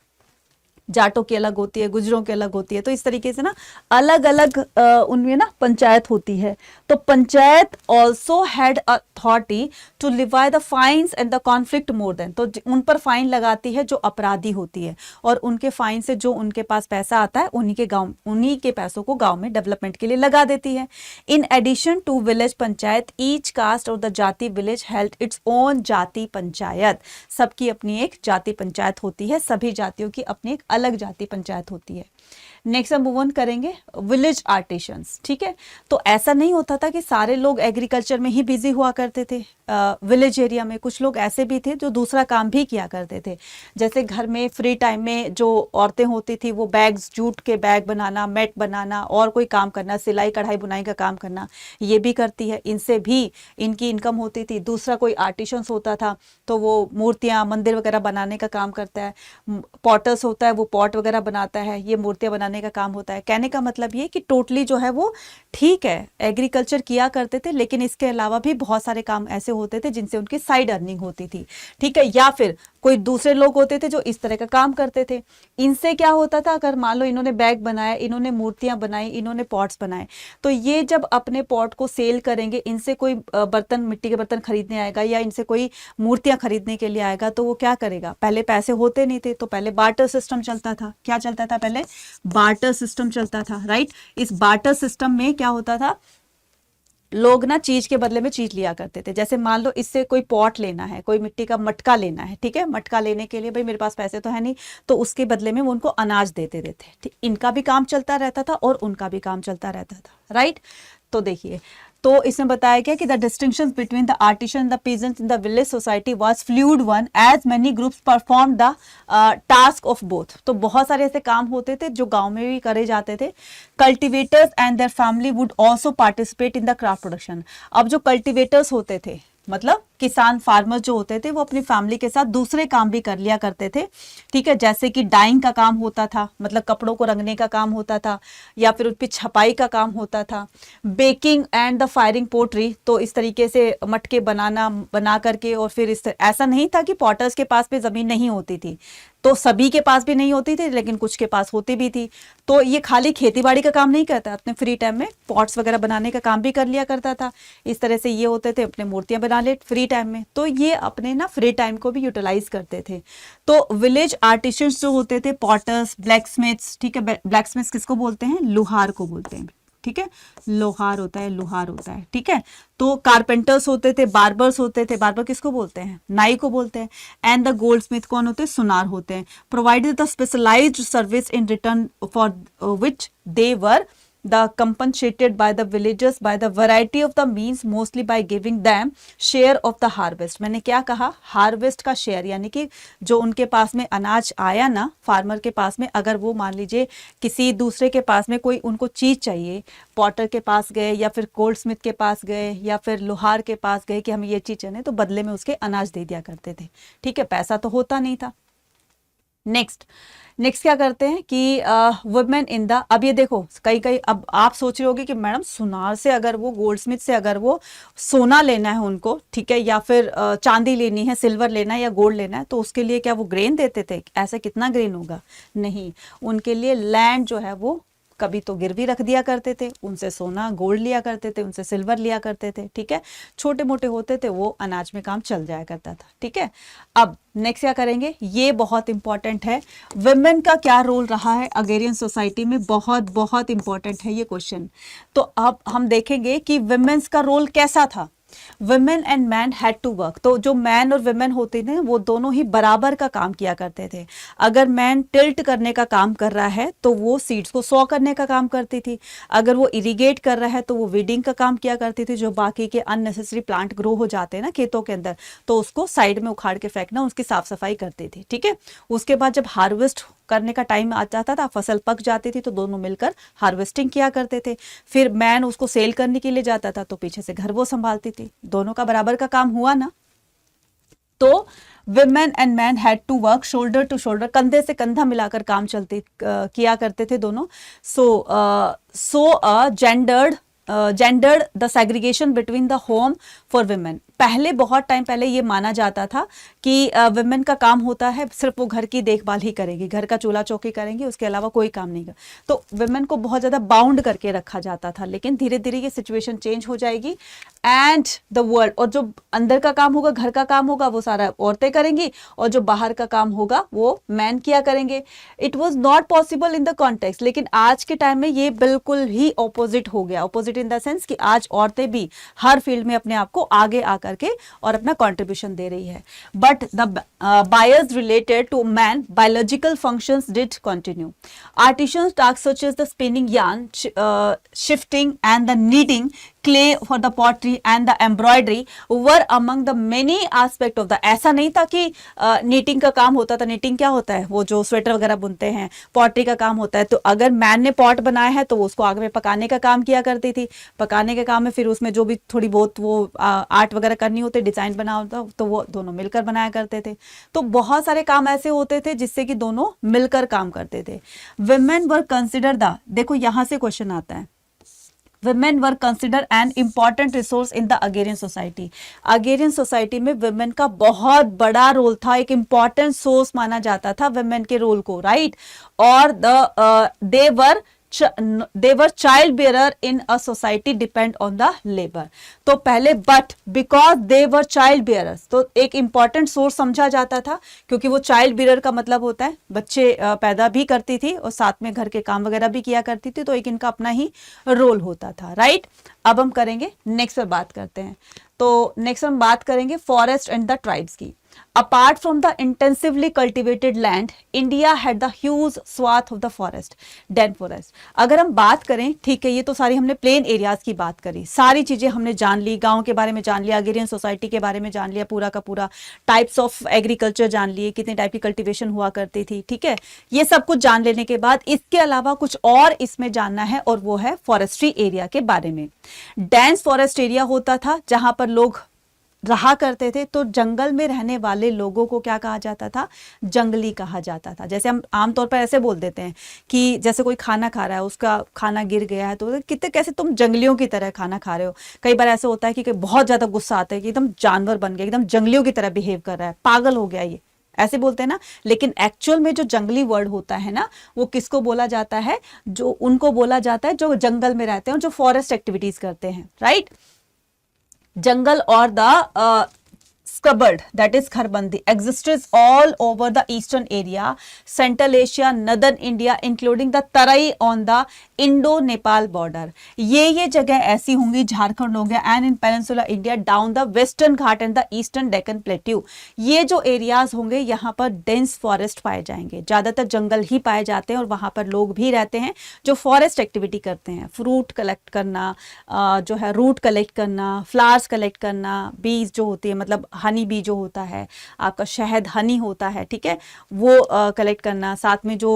जाटों की अलग होती है, गुजरों की अलग होती है। तो इस तरीके से ना अलग अलग उनमें ना पंचायत होती है। तो panchayat also had authority to levy the fines and the conflict more than. तो उन पर फाइन लगाती है जो अपराधी होती है और उनके फाइन से जो उनके पास पैसा आता है उन्हीं के पैसों को गांव में डेवलपमेंट के लिए लगा देती है। In addition to village panchayat, each caste और the jati village held its own jati panchayat. सबकी अपनी एक जाति पंचायत होती है, सभी जातियों की अपनी एक अलग जाति पंचायत होती है। नेक्स्ट हम मूव ऑन करेंगे, विलेज आर्टिशंस, ठीक है। तो ऐसा नहीं होता था कि सारे लोग एग्रीकल्चर में ही बिजी हुआ करते थे। विलेज एरिया में कुछ लोग ऐसे भी थे जो दूसरा काम भी किया करते थे। जैसे घर में फ्री टाइम में जो औरतें होती थी वो बैग्स, जूट के बैग बनाना, मैट बनाना और कोई काम करना, सिलाई कढ़ाई बुनाई का काम करना, ये भी करती है। इनसे भी इनकी इनकम होती थी। दूसरा कोई आर्टिशंस होता था तो वो मूर्तियां, मंदिर वगैरह बनाने का काम करता है। पॉटर्स होता है, वो पॉट वगैरह बनाता है, ये मूर्तियां बनाने बनाने का काम होता है। कहने का मतलब ये कि टोटली जो है वो ठीक है, एग्रीकल्चर किया करते थे, लेकिन इसके अलावा भी बहुत सारे काम ऐसे होते थे जिनसे उनकी साइड अर्निंग होती थी, ठीक है। या फिर कोई दूसरे लोग होते थे जो इस तरह का काम करते थे। इनसे क्या होता था, अगर मान लो इन्होंने बैग बनाया, इन्होंने मूर्तियां बनाई, इन्होंने पॉट्स बनाए, तो ये जब अपने पॉट को सेल करेंगे, इनसे कोई बर्तन, मिट्टी के बर्तन खरीदने आएगा या इनसे कोई मूर्तियां खरीदने के लिए आएगा, तो वो क्या करेगा, पहले पैसे होते नहीं थे तो पहले बार्टर सिस्टम चलता था। क्या चलता था पहले? बार्टर सिस्टम चलता था, राइट। इस बार्टर सिस्टम में क्या होता था, लोग ना चीज के बदले में चीज लिया करते थे। जैसे मान लो इससे कोई पॉट लेना है, कोई मिट्टी का मटका लेना है, ठीक है। मटका लेने के लिए भाई मेरे पास पैसे तो है नहीं, तो उसके बदले में वो उनको अनाज देते थे, ठीक। इनका भी काम चलता रहता था और उनका भी काम चलता रहता था, राइट। तो देखिए, तो इसमें बताया गया कि the distinction between the artisan the peasants in the village society was fluid one as many groups perform the task of both. तो बहुत सारे ऐसे काम होते थे जो गांव में भी करे जाते थे। Cultivators and their family would also participate in the craft production. अब जो कल्टिवेटर्स होते थे, मतलब किसान, फार्मर्स जो होते थे, वो अपनी फैमिली के साथ दूसरे काम भी कर लिया करते थे, ठीक है। जैसे कि डाइंग का काम होता था, मतलब कपड़ों को रंगने का काम होता था, या फिर उन पर छपाई का काम होता था। Baking and the firing pottery, तो इस तरीके से मटके बना करके, और फिर ऐसा नहीं था कि पॉटर्स के पास भी जमीन नहीं होती थी, तो सभी के पास भी नहीं होती थी, लेकिन कुछ के पास होती भी थी। तो ये खाली खेती बाड़ी का काम नहीं करता, अपने फ्री टाइम में पॉट्स वगैरह बनाने का काम भी कर लिया करता था। इस तरह से ये होते थे, अपने मूर्तियां बना ले फ्री टाइम में, तो ये अपने ना फ्री टाइम को भी यूटिलाइज करते थे। तो विलेज आर्टिशंस जो होते थे, पॉटर्स, ब्लैकस्मिथ्स, ठीक है। ब्लैकस्मिथ्स किसको बोलते हैं? लोहार को बोलते हैं, ठीक है। लोहार होता है, लोहार होता है, ठीक है। तो कारपेंटर्स होते थे, बार्बर्स होते थे, बार्बर किसको बोलते हैं? नाई को बोलते हैं। एंड द गोल्ड स्मिथ कौन होते हैं? सुनार होते हैं। Provided the specialised service in return for which they were the compensated by the villagers by the variety of the means, mostly by giving them share of the harvest। मैंने क्या कहा? Harvest का शेयर, यानी कि जो उनके पास में अनाज आया ना, फार्मर के पास में, अगर वो मान लीजिए किसी दूसरे के पास में कोई उनको चीज चाहिए, पॉटर के पास गए या फिर गोल्ड स्मिथ के पास गए या फिर लोहार के पास गए कि हमें ये चीज चाहिए, तो बदले में उसके अनाज दे दिया करते थे, ठीक है। पैसा तो होता नहीं था। नेक्स्ट क्या करते हैं कि वुमेन इन द, अब ये देखो कई अब आप सोच रहे होगे कि मैडम सुनार से अगर वो, गोल्डस्मिथ से अगर वो सोना लेना है उनको, ठीक है, या फिर चांदी लेनी है, सिल्वर लेना है या गोल्ड लेना है, तो उसके लिए क्या वो ग्रेन देते थे? ऐसा कितना ग्रेन होगा? नहीं, उनके लिए लैंड जो है वो कभी तो गिरवी रख दिया करते थे, उनसे सोना गोल्ड लिया करते थे, उनसे सिल्वर लिया करते थे, ठीक है। छोटे मोटे होते थे, वो अनाज में काम चल जाया करता था, ठीक है। अब नेक्स्ट क्या करेंगे, ये बहुत इंपॉर्टेंट है, वुमेन का क्या रोल रहा है अग्रेरियन सोसाइटी में, बहुत बहुत इंपॉर्टेंट है ये क्वेश्चन। तो अब हम देखेंगे कि वुमेन्स का रोल कैसा था। Women and man had to work, तो जो मैन और वुमेन होते थे वो दोनों ही बराबर का काम किया करते थे। अगर मैन टिल्ट करने का काम कर रहा है तो वो सीड्स को सॉ करने का काम करती थी, अगर वो इरिगेट कर रहा है तो वो वीडिंग का काम किया करती थी। जो बाकी के अननेसेसरी प्लांट ग्रो हो जाते हैं ना खेतों के अंदर, तो उसको साइड में उखाड़ के फेंकना, उसकी साफ सफाई करती थी, ठीक है। उसके बाद जब हार्वेस्ट करने का टाइम आ जाता था, फसल पक जाती थी, तो दोनों मिलकर हार्वेस्टिंग किया करते थे। फिर मैन उसको सेल करने के लिए जाता था, तो पीछे से घर वो संभालती थी। दोनों का बराबर का काम हुआ ना। तो women and man had to work shoulder to shoulder, कंधे से कंधा मिलाकर काम किया करते थे दोनों। Gendered the segregation between the home for women. पहले बहुत टाइम पहले ये माना जाता था कि विमेन का काम होता है सिर्फ वो घर की देखभाल ही करेगी, घर का चूल्हा चौकी करेंगी, उसके अलावा कोई काम नहीं कर। तो विमेन को बहुत ज़्यादा बाउंड करके रखा जाता था, लेकिन धीरे धीरे ये सिचुएशन चेंज हो जाएगी। एंड द वर्ल्ड, और जो अंदर का काम होगा, घर का काम होगा, वो सारा औरतें करेंगी, और जो बाहर का काम होगा वो मैन किया करेंगे। It was not possible in the context, लेकिन आज के टाइम में ये बिल्कुल ही ऑपोजिट हो गया। ऑपोजिट इन द सेंस कि आज औरतें भी हर फील्ड में अपने आप को आगे आकर के और अपना कंट्रीब्यूशन दे रही है। But the bias related to man biological functions did continue. Artisan tasks such as the spinning yarn, shifting and the kneading clay for the pottery and the embroidery were among the many aspect of the, ऐसा नहीं था कि knitting का काम होता था। knitting क्या होता है, वो जो स्वेटर वगैरह बुनते हैं, pottery का काम होता है। तो अगर मैन ने पॉट बनाया है तो वो उसको आगे में पकाने का काम किया करती थी। पकाने के काम में फिर उसमें जो भी थोड़ी बहुत वो आर्ट वगैरह करनी होती, डिजाइन बना होता, तो वो दोनों मिलकर बनाया करते थे। तो बहुत सारे काम ऐसे होते थे जिससे कि दोनों मिलकर काम करते थे। women were considered the, देखो यहां से क्वेश्चन आता है, women were considered an important resource in the agrarian society। agrarian society में women का बहुत बड़ा रोल था, एक important source माना जाता था women के रोल को, right? और they were child bearer in a society depend on the labor। तो पहले but because they were child bearers, तो एक important source समझा जाता था, क्योंकि वो child bearer का मतलब होता है बच्चे पैदा भी करती थी और साथ में घर के काम वगैरह भी किया करती थी। तो एक इनका अपना ही रोल होता था, राइट? अब हम करेंगे नेक्स्ट पर बात करते हैं। तो नेक्स्ट हम बात करेंगे फॉरेस्ट एंड द ट्राइब्स की। Apart from the intensively cultivated land, India had the huge swath of the forest, dense forest। अगर हम बात करें, ठीक है, ये तो सारी हमने प्लेन एरियाज की बात करी, सारी चीजें हमने जान ली, गांव के बारे में जान लिया, अग्रेरियन सोसाइटी के बारे में जान लिया, पूरा का पूरा टाइप्स ऑफ एग्रीकल्चर जान लिए, कितने टाइप की कल्टीवेशन हुआ करती थी, ठीक है। ये सब कुछ जान लेने के बाद इसके अलावा कुछ और इसमें जानना है, और वो है फॉरेस्ट्री एरिया के बारे में। डेंस फॉरेस्ट एरिया होता था जहां पर लोग रहा करते थे। तो जंगल में रहने वाले लोगों को क्या कहा जाता था? जंगली कहा जाता था। जैसे हम आमतौर पर ऐसे बोल देते हैं कि जैसे कोई खाना खा रहा है, उसका खाना गिर गया है, तो कितने कैसे तुम जंगलियों की तरह खाना खा रहे हो। कई बार ऐसा होता है कि बहुत ज्यादा गुस्सा आता है कि एकदम जानवर बन गया, एकदम जंगलियों की तरह बिहेव कर रहा है, पागल हो गया ये, ऐसे बोलते हैं ना। लेकिन एक्चुअल में जो जंगली वर्ड होता है ना, वो किसको बोला जाता है? जो उनको बोला जाता है जो जंगल में रहते हैं और जो फॉरेस्ट एक्टिविटीज करते हैं, right? Jungle or the scrubbered, that is kharbandi, exists all over the eastern area, Central Asia, northern India, including the Tarai on the Indo-Nepal border। ये जगह ऐसी होंगी, झारखंड हो गया, and in peninsula India down the western Ghat and the eastern Deccan plateau. ये जो areas होंगे यहाँ पर डेंस फॉरेस्ट पाए जाएंगे, ज्यादातर जंगल ही पाए जाते हैं, और वहां पर लोग भी रहते हैं जो फॉरेस्ट एक्टिविटी करते हैं। फ्रूट कलेक्ट करना, जो है रूट कलेक्ट करना, फ्लावर्स कलेक्ट करना, बीज जो होती है, मतलब हनी बी जो होता है, आपका शहद हनी होता है, ठीक है, वो कलेक्ट करना, साथ में जो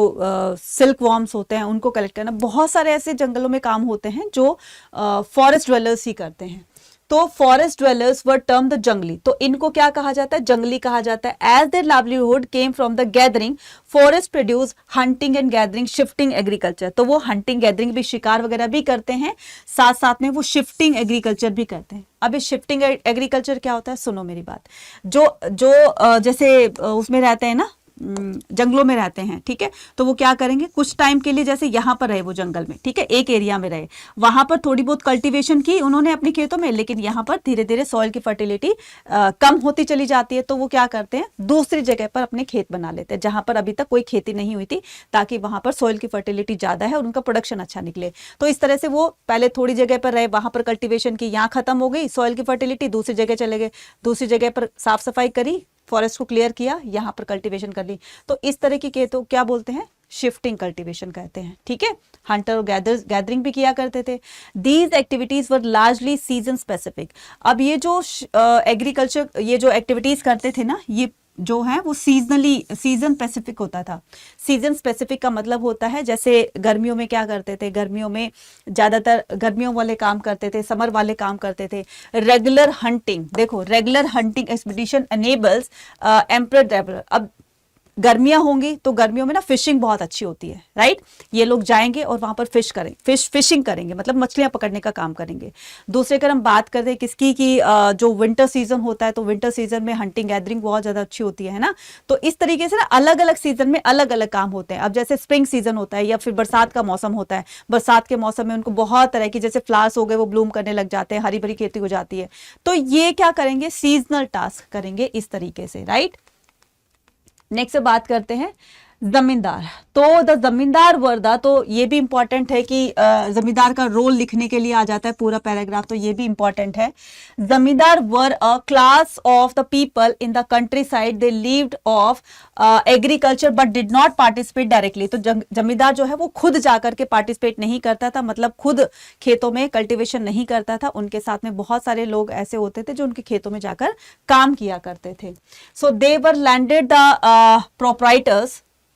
सिल्क वॉर्म्स होते हैं उनको कलेक्ट करना। बहुत सारे ऐसे जंगलों में काम होते हैं जो फॉरेस्ट ड्वेलर्स ही करते हैं। तो forest dwellers were term the जंगली, तो इनको क्या कहा जाता है? जंगली कहा जाता है। As their livelihood came from the gathering, forest produce hunting and gathering, shifting agriculture. तो वो हंटिंग गैदरिंग भी, शिकार वगैरह भी करते हैं, साथ साथ में वो शिफ्टिंग एग्रीकल्चर भी करते हैं। अब ये शिफ्टिंग एग्रीकल्चर क्या होता है? सुनो मेरी बात। जो जैसे उसमें रहते हैं ना, जंगलों में रहते हैं, ठीक है, तो वो क्या करेंगे? कुछ टाइम के लिए जैसे यहाँ पर रहे वो जंगल में, ठीक है, एक एरिया में रहे, वहां पर थोड़ी बहुत कल्टीवेशन की उन्होंने अपने खेतों में, लेकिन यहाँ पर धीरे धीरे सॉइल की फर्टिलिटी कम होती चली जाती है। तो वो क्या करते हैं? दूसरी जगह पर अपने खेत बना लेते हैं जहां पर अभी तक कोई खेती नहीं हुई थी, ताकि वहां पर सॉइल की फर्टिलिटी ज्यादा है और उनका प्रोडक्शन अच्छा निकले। तो इस तरह से वो पहले थोड़ी जगह पर रहे, वहां पर कल्टीवेशन की, यहाँ खत्म हो गई सॉइल की फर्टिलिटी, दूसरी जगह चले गए, दूसरी जगह पर साफ सफाई करी, फॉरेस्ट को क्लियर किया, यहाँ पर कल्टीवेशन कर ली। तो इस तरह की के तो क्या बोलते हैं? शिफ्टिंग कल्टीवेशन कहते हैं, ठीक है। हंटर और गैदरिंग भी किया करते थे। These activities were largely season specific. अब ये जो एग्रीकल्चर, ये जो एक्टिविटीज करते थे ना, ये जो है वो सीजन स्पेसिफिक होता था। सीजन स्पेसिफिक का मतलब होता है, जैसे गर्मियों में क्या करते थे? गर्मियों में ज्यादातर गर्मियों वाले काम करते थे, समर वाले काम करते थे। रेगुलर हंटिंग, देखो regular hunting expedition enables emperor traveller. अब गर्मियां होंगी तो गर्मियों में ना फिशिंग बहुत अच्छी होती है, राइट? ये लोग जाएंगे और वहां पर फिशिंग करेंगे, मतलब मछलियां पकड़ने का काम करेंगे। दूसरे अगर हम बात करते हैं किसकी की जो विंटर सीजन होता है, तो विंटर सीजन में हंटिंग गैदरिंग बहुत ज्यादा अच्छी होती है ना। तो इस तरीके से ना अलग अलग सीजन में अलग अलग काम होते हैं। अब जैसे स्प्रिंग सीजन होता है या फिर बरसात का मौसम होता है, बरसात के मौसम में उनको बहुत तरह की, जैसे फ्लावर्स हो गए वो ब्लूम करने लग जाते हैं, हरी भरी खेती हो जाती है। तो ये क्या करेंगे? सीजनल टास्क करेंगे इस तरीके से, राइट? नेक्स्ट बात करते हैं जमींदार, तो द जमींदार वर्दा, तो ये भी इंपॉर्टेंट है कि जमींदार का रोल लिखने के लिए आ जाता है पूरा पैराग्राफ, तो ये भी इंपॉर्टेंट है। Zamindar were a class of the people in the country side, they lived off agriculture but did not participate directly. तो जमींदार जो है वो खुद जाकर के पार्टिसिपेट नहीं करता था, मतलब खुद खेतों में कल्टीवेशन नहीं करता था, उनके साथ में बहुत सारे लोग ऐसे होते थे जो उनके खेतों में जाकर काम किया करते थे। So they were landed the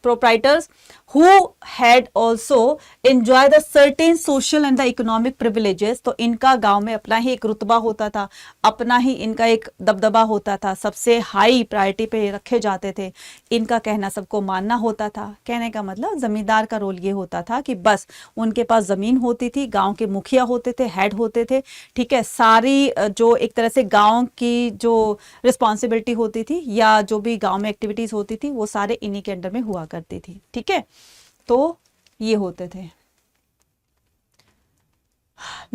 proprietors who had also enjoy the certain social and the economic privileges। तो इनका गांव में अपना ही एक रुतबा होता था, अपना ही इनका एक दबदबा होता था, सबसे हाई प्रायोरिटी पे रखे जाते थे, इनका कहना सबको मानना होता था। कहने का मतलब जमींदार का रोल ये होता था कि बस उनके पास जमीन होती थी, गांव के मुखिया होते थे, हेड होते थे, ठीक है, सारी जो एक तरह से गांव की जो रिस्पॉन्सिबिलिटी होती थी या जो भी गांव में एक्टिविटीज होती थी वो सारे इन्हीं के अंडर में हुआ करती थी, ठीक है। तो ये होते थे।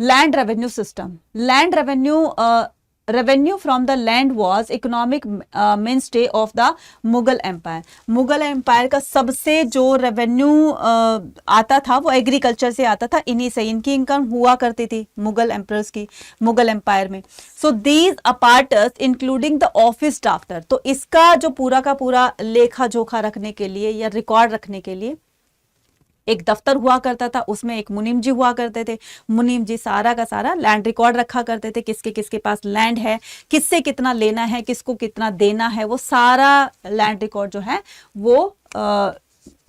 Land revenue system, land revenue from the land was economic mainstay of the Mughal empire. Mughal empire का सबसे जो रेवेन्यू आता था वो एग्रीकल्चर से आता था, इन्हीं से इनकी इनकम हुआ करती थी मुगल एम्परर्स की, मुगल एम्पायर में। So these apparatus including the office drafter, तो इसका जो पूरा का पूरा लेखा जोखा रखने के लिए या रिकॉर्ड रखने के लिए एक दफ्तर हुआ करता था, उसमें एक मुनीम जी हुआ करते थे। मुनीम जी सारा का सारा लैंड रिकॉर्ड रखा करते थे, किसके किसके पास लैंड है, किससे कितना लेना है, किसको कितना देना है, वो सारा लैंड रिकॉर्ड जो है वो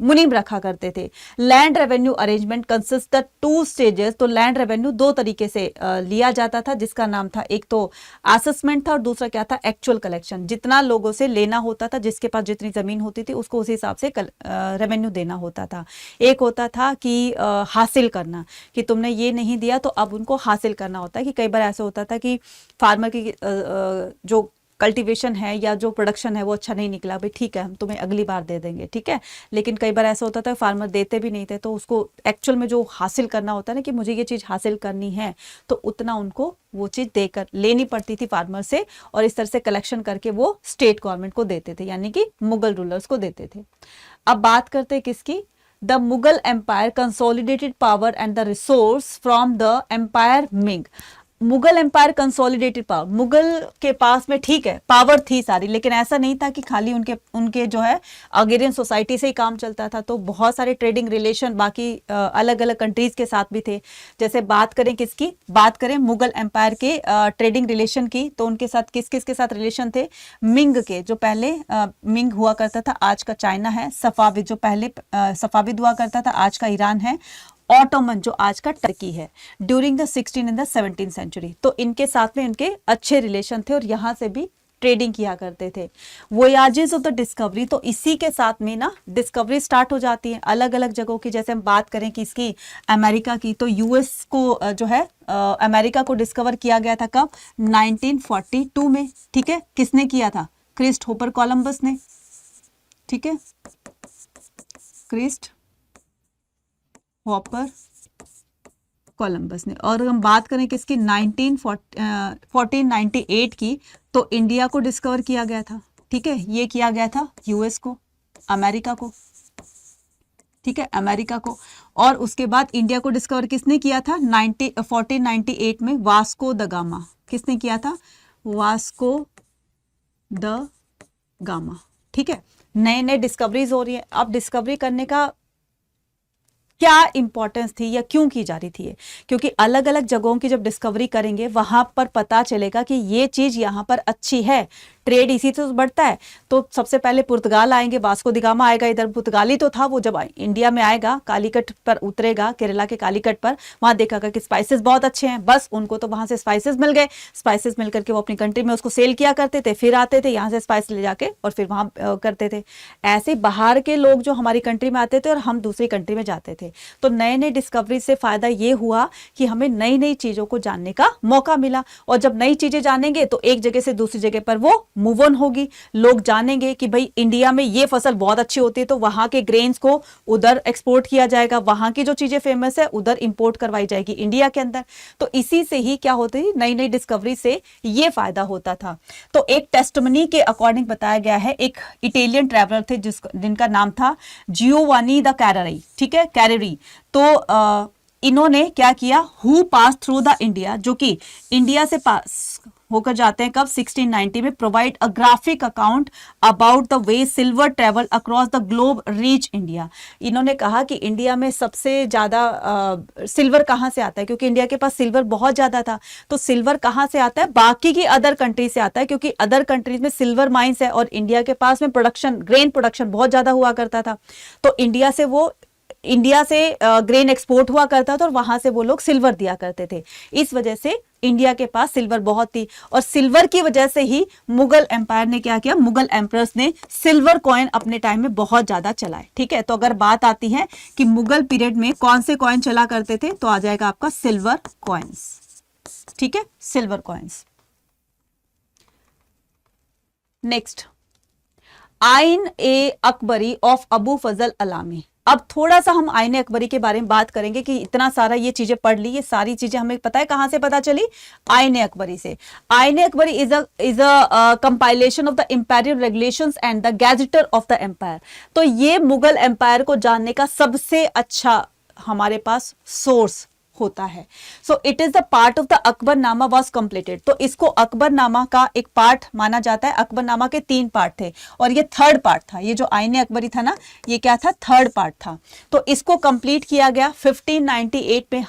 मुनीम रखा करते थे। Land revenue arrangement consist the 2 stages, तो लैंड रेवेन्यू 2 तरीके से लिया जाता था, जिसका नाम था, एक तो असेसमेंट था और दूसरा क्या था, एक्चुअल कलेक्शन। जितना लोगों से लेना होता था, जिसके पास जितनी जमीन होती थी उसको उस हिसाब से रेवेन्यू देना होता था। एक होता था कि हासिल करना, कि तुमने ये नहीं दिया तो अब उनको हासिल करना होता है। कि कई बार ऐसा होता था कि फार्मर की जो कल्टीवेशन है या जो प्रोडक्शन है वो अच्छा नहीं निकला, भाई ठीक है हम तुम्हें अगली बार दे देंगे, ठीक है। लेकिन कई बार ऐसा होता था फार्मर देते भी नहीं थे, तो उसको एक्चुअल में जो हासिल करना होता है ना, कि मुझे ये चीज़ हासिल करनी है, तो उतना उनको वो चीज़ देकर लेनी पड़ती थी फार्मर से, और इस तरह से कलेक्शन करके वो स्टेट गवर्नमेंट को देते थे, यानी कि मुगल रूलर्स को देते थे। अब बात करते हैं किसकी, the Mughal empire consolidated power and the resource from the empire मिंग। Mughal empire consolidated power, Mughal के पास में ठीक है पावर थी सारी, लेकिन ऐसा नहीं था कि खाली उनके जो है अग्रेरियन सोसाइटी से ही काम चलता था, तो बहुत सारे ट्रेडिंग रिलेशन बाकी अलग अलग कंट्रीज के साथ भी थे। जैसे बात करें किसकी, बात करें मुगल एम्पायर के ट्रेडिंग रिलेशन की, तो उनके साथ किस किस के साथ रिलेशन थे, मिंग के, जो पहले मिंग हुआ करता था, आज का चाइना है, सफाविद जो पहले सफाविद हुआ करता था, आज का ईरान है, ऑटोमन जो आज का टर्की है, during the 16 and the 17th century. तो इनके साथ में इनके अच्छे रिलेशन थे और यहाँ से भी ट्रेडिंग किया करते थे। वोयाजेस ऑफ द डिस्कवरी, तो इसी के साथ में ना डिस्कवरी स्टार्ट हो जाती है अलग अलग जगहों की। जैसे हम बात करें कि इसकी अमेरिका की, तो यूएस को जो है अमेरिका को डिस्कवर किया गया था कब, 1942 में, ठीक है। किसने किया था, क्रिस्टोफर कोलंबस ने, ठीक है, क्रिस्ट हॉपर कोलंबस ने। और हम बात करें किसकी, 1498 की, तो इंडिया को डिस्कवर किया गया था, ठीक है। ये किया गया था यूएस को, अमेरिका को, ठीक है, अमेरिका को। और उसके बाद इंडिया को डिस्कवर किसने किया था, 1498 में वास्को द गामा। किसने किया था, वास्को द गामा, ठीक है। नए नए डिस्कवरीज हो रही है। अब डिस्कवरी करने का क्या इंपॉर्टेंस थी या क्यों की जा रही थी, क्योंकि अलग अलग जगहों की जब डिस्कवरी करेंगे वहां पर पता चलेगा कि ये चीज यहां पर अच्छी है, ट्रेड इसी से बढ़ता है। तो सबसे पहले पुर्तगाल आएंगे, वास्को द गामा आएगा, इधर पुर्तगाली तो था वो, जब इंडिया में आएगा कालीकट पर उतरेगा, केरला के कालीकट पर, वहां देखेगा कि स्पाइसेस बहुत अच्छे हैं, बस उनको तो वहां से स्पाइसेस मिल गए, स्पाइसेस मिल करके वो अपनी कंट्री में उसको सेल किया करते थे, फिर आते थे यहाँ से स्पाइस ले जाके और फिर वहां करते थे। ऐसे बाहर के लोग जो हमारी कंट्री में आते थे और हम दूसरी कंट्री में जाते थे। तो नए नए डिस्कवरी से फायदा ये हुआ कि हमें नई नई चीजों को जानने का मौका मिला, और जब नई चीजें जानेंगे तो एक जगह से दूसरी जगह पर वो मूव ऑन होगी, लोग जानेंगे कि भाई इंडिया में ये फसल बहुत अच्छी होती है, तो वहां के ग्रेन्स को उधर एक्सपोर्ट किया जाएगा, वहां की जो चीजें फेमस है उधर इंपोर्ट करवाई जाएगी इंडिया के अंदर। तो इसी से ही क्या होती है, नई नई डिस्कवरी से ये फायदा होता था। तो एक टेस्टिमनी के अकॉर्डिंग बताया गया है, एक इटालियन ट्रैवलर थे जिनका नाम था जियोवानी द कैरेरी, ठीक है, कैरेरी। तो इन्होंने क्या किया, who pass through the India, जो कि इंडिया से पास होकर जाते हैं कब, 1690 में, provide a graphic account about the way silver travel across the globe reach India. इन्होंने कहा कि इंडिया में सबसे ज्यादा सिल्वर कहाँ से आता है, क्योंकि इंडिया के पास सिल्वर बहुत ज्यादा था। तो सिल्वर कहाँ से आता है, बाकी की अदर कंट्री से आता है, क्योंकि अदर कंट्रीज में सिल्वर माइंस है और इंडिया के पास में प्रोडक्शन, ग्रेन प्रोडक्शन बहुत ज्यादा हुआ करता था। तो इंडिया से ग्रेन एक्सपोर्ट हुआ करता था और वहां से वो लोग सिल्वर दिया करते थे। इस वजह से इंडिया के पास सिल्वर बहुत थी, और सिल्वर की वजह से ही मुगल एम्पायर ने क्या किया, मुगल एम्परर्स ने सिल्वर कॉइन अपने टाइम में बहुत ज्यादा चलाए। ठीक है, तो अगर बात आती है कि मुगल पीरियड में कौन से कॉइन चला करते थे, तो आ जाएगा आपका सिल्वर कॉइन्स। ठीक है, सिल्वर कॉइन्स। नेक्स्ट, आइन ए अकबरी ऑफ अबू फजल अलामी। अब थोड़ा सा हम आईने अकबरी के बारे में बात करेंगे कि इतना सारा ये चीजें पढ़ ली, ये सारी चीजें हमें पता है कहां से पता चली, आईने अकबरी से। Aine Akbari is a compilation of the imperial regulations and the gazetteer of the empire. तो ये मुगल एम्पायर को जानने का सबसे अच्छा हमारे पास सोर्स होता है। So it is the part of the Akbarnama was completed. तो इसको अकबरनामा का एक पार्ट माना जाता है। अकबरनामा के 3 पार्ट थे और ये 3rd पार्ट था। ये जो आईने अकबरी था ना, ये क्या था, 3rd पार्ट था। तो इसको कंप्लीट किया गया 1598 में,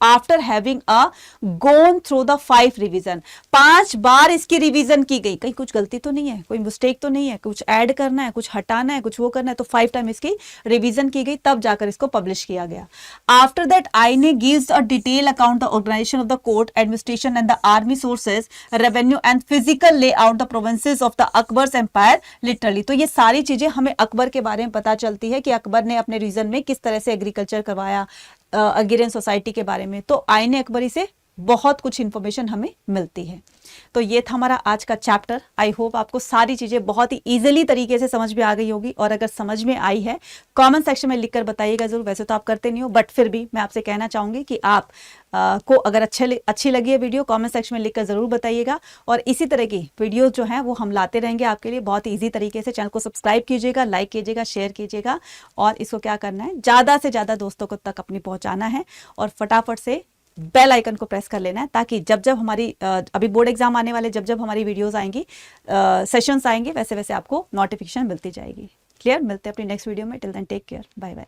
after having a gone through the 5 revision. 5 बार इसकी रिवीजन की गई, कहीं कुछ गलती तो नहीं है, कोई मिस्टेक तो नहीं है, कुछ ऐड करना है, कुछ हटाना है, कुछ वो करना है, तो 5 टाइम इसकी रिवीजन की गई, तब जाकर इसको पब्लिश किया गया। After that Aine gives a detail account the organisation of the court, administration and the army sources, revenue and physical layout the provinces of the Akbar's empire literally. तो ये सारी चीजें हमें अकबर के बारे में पता चलती है कि अकबर ने अपने रीजन में किस तरह से एग्रीकल्चर करवाया, अग्रेरियन सोसाइटी के बारे में। तो आईने अकबरी से बहुत कुछ इंफॉर्मेशन हमें मिलती है। तो ये था हमारा आज का चैप्टर। आई होप आपको सारी चीजें बहुत ही इजीली तरीके से समझ में आ गई होगी, और अगर समझ में आई है कमेंट सेक्शन में लिखकर बताइएगा जरूर। वैसे तो आप करते नहीं हो, बट फिर भी मैं आपसे कहना चाहूंगी कि आप को अगर अच्छी लगी है वीडियो, कमेंट सेक्शन में लिखकर जरूर बताइएगा। और इसी तरह की वीडियो जो है वो हम लाते रहेंगे आपके लिए बहुत ईजी तरीके से। चैनल को सब्सक्राइब कीजिएगा, लाइक कीजिएगा, शेयर कीजिएगा, और इसको क्या करना है, ज्यादा से ज्यादा दोस्तों को तक अपनी पहुंचाना है, और फटाफट से बेल आइकन को प्रेस कर लेना है, ताकि जब जब हमारी अभी बोर्ड एग्जाम आने वाले, जब जब हमारी वीडियोस आएंगी, सेशंस आएंगे, वैसे वैसे आपको नोटिफिकेशन मिलती जाएगी। क्लियर? मिलते हैं अपनी नेक्स्ट वीडियो में। Till then take care, bye bye.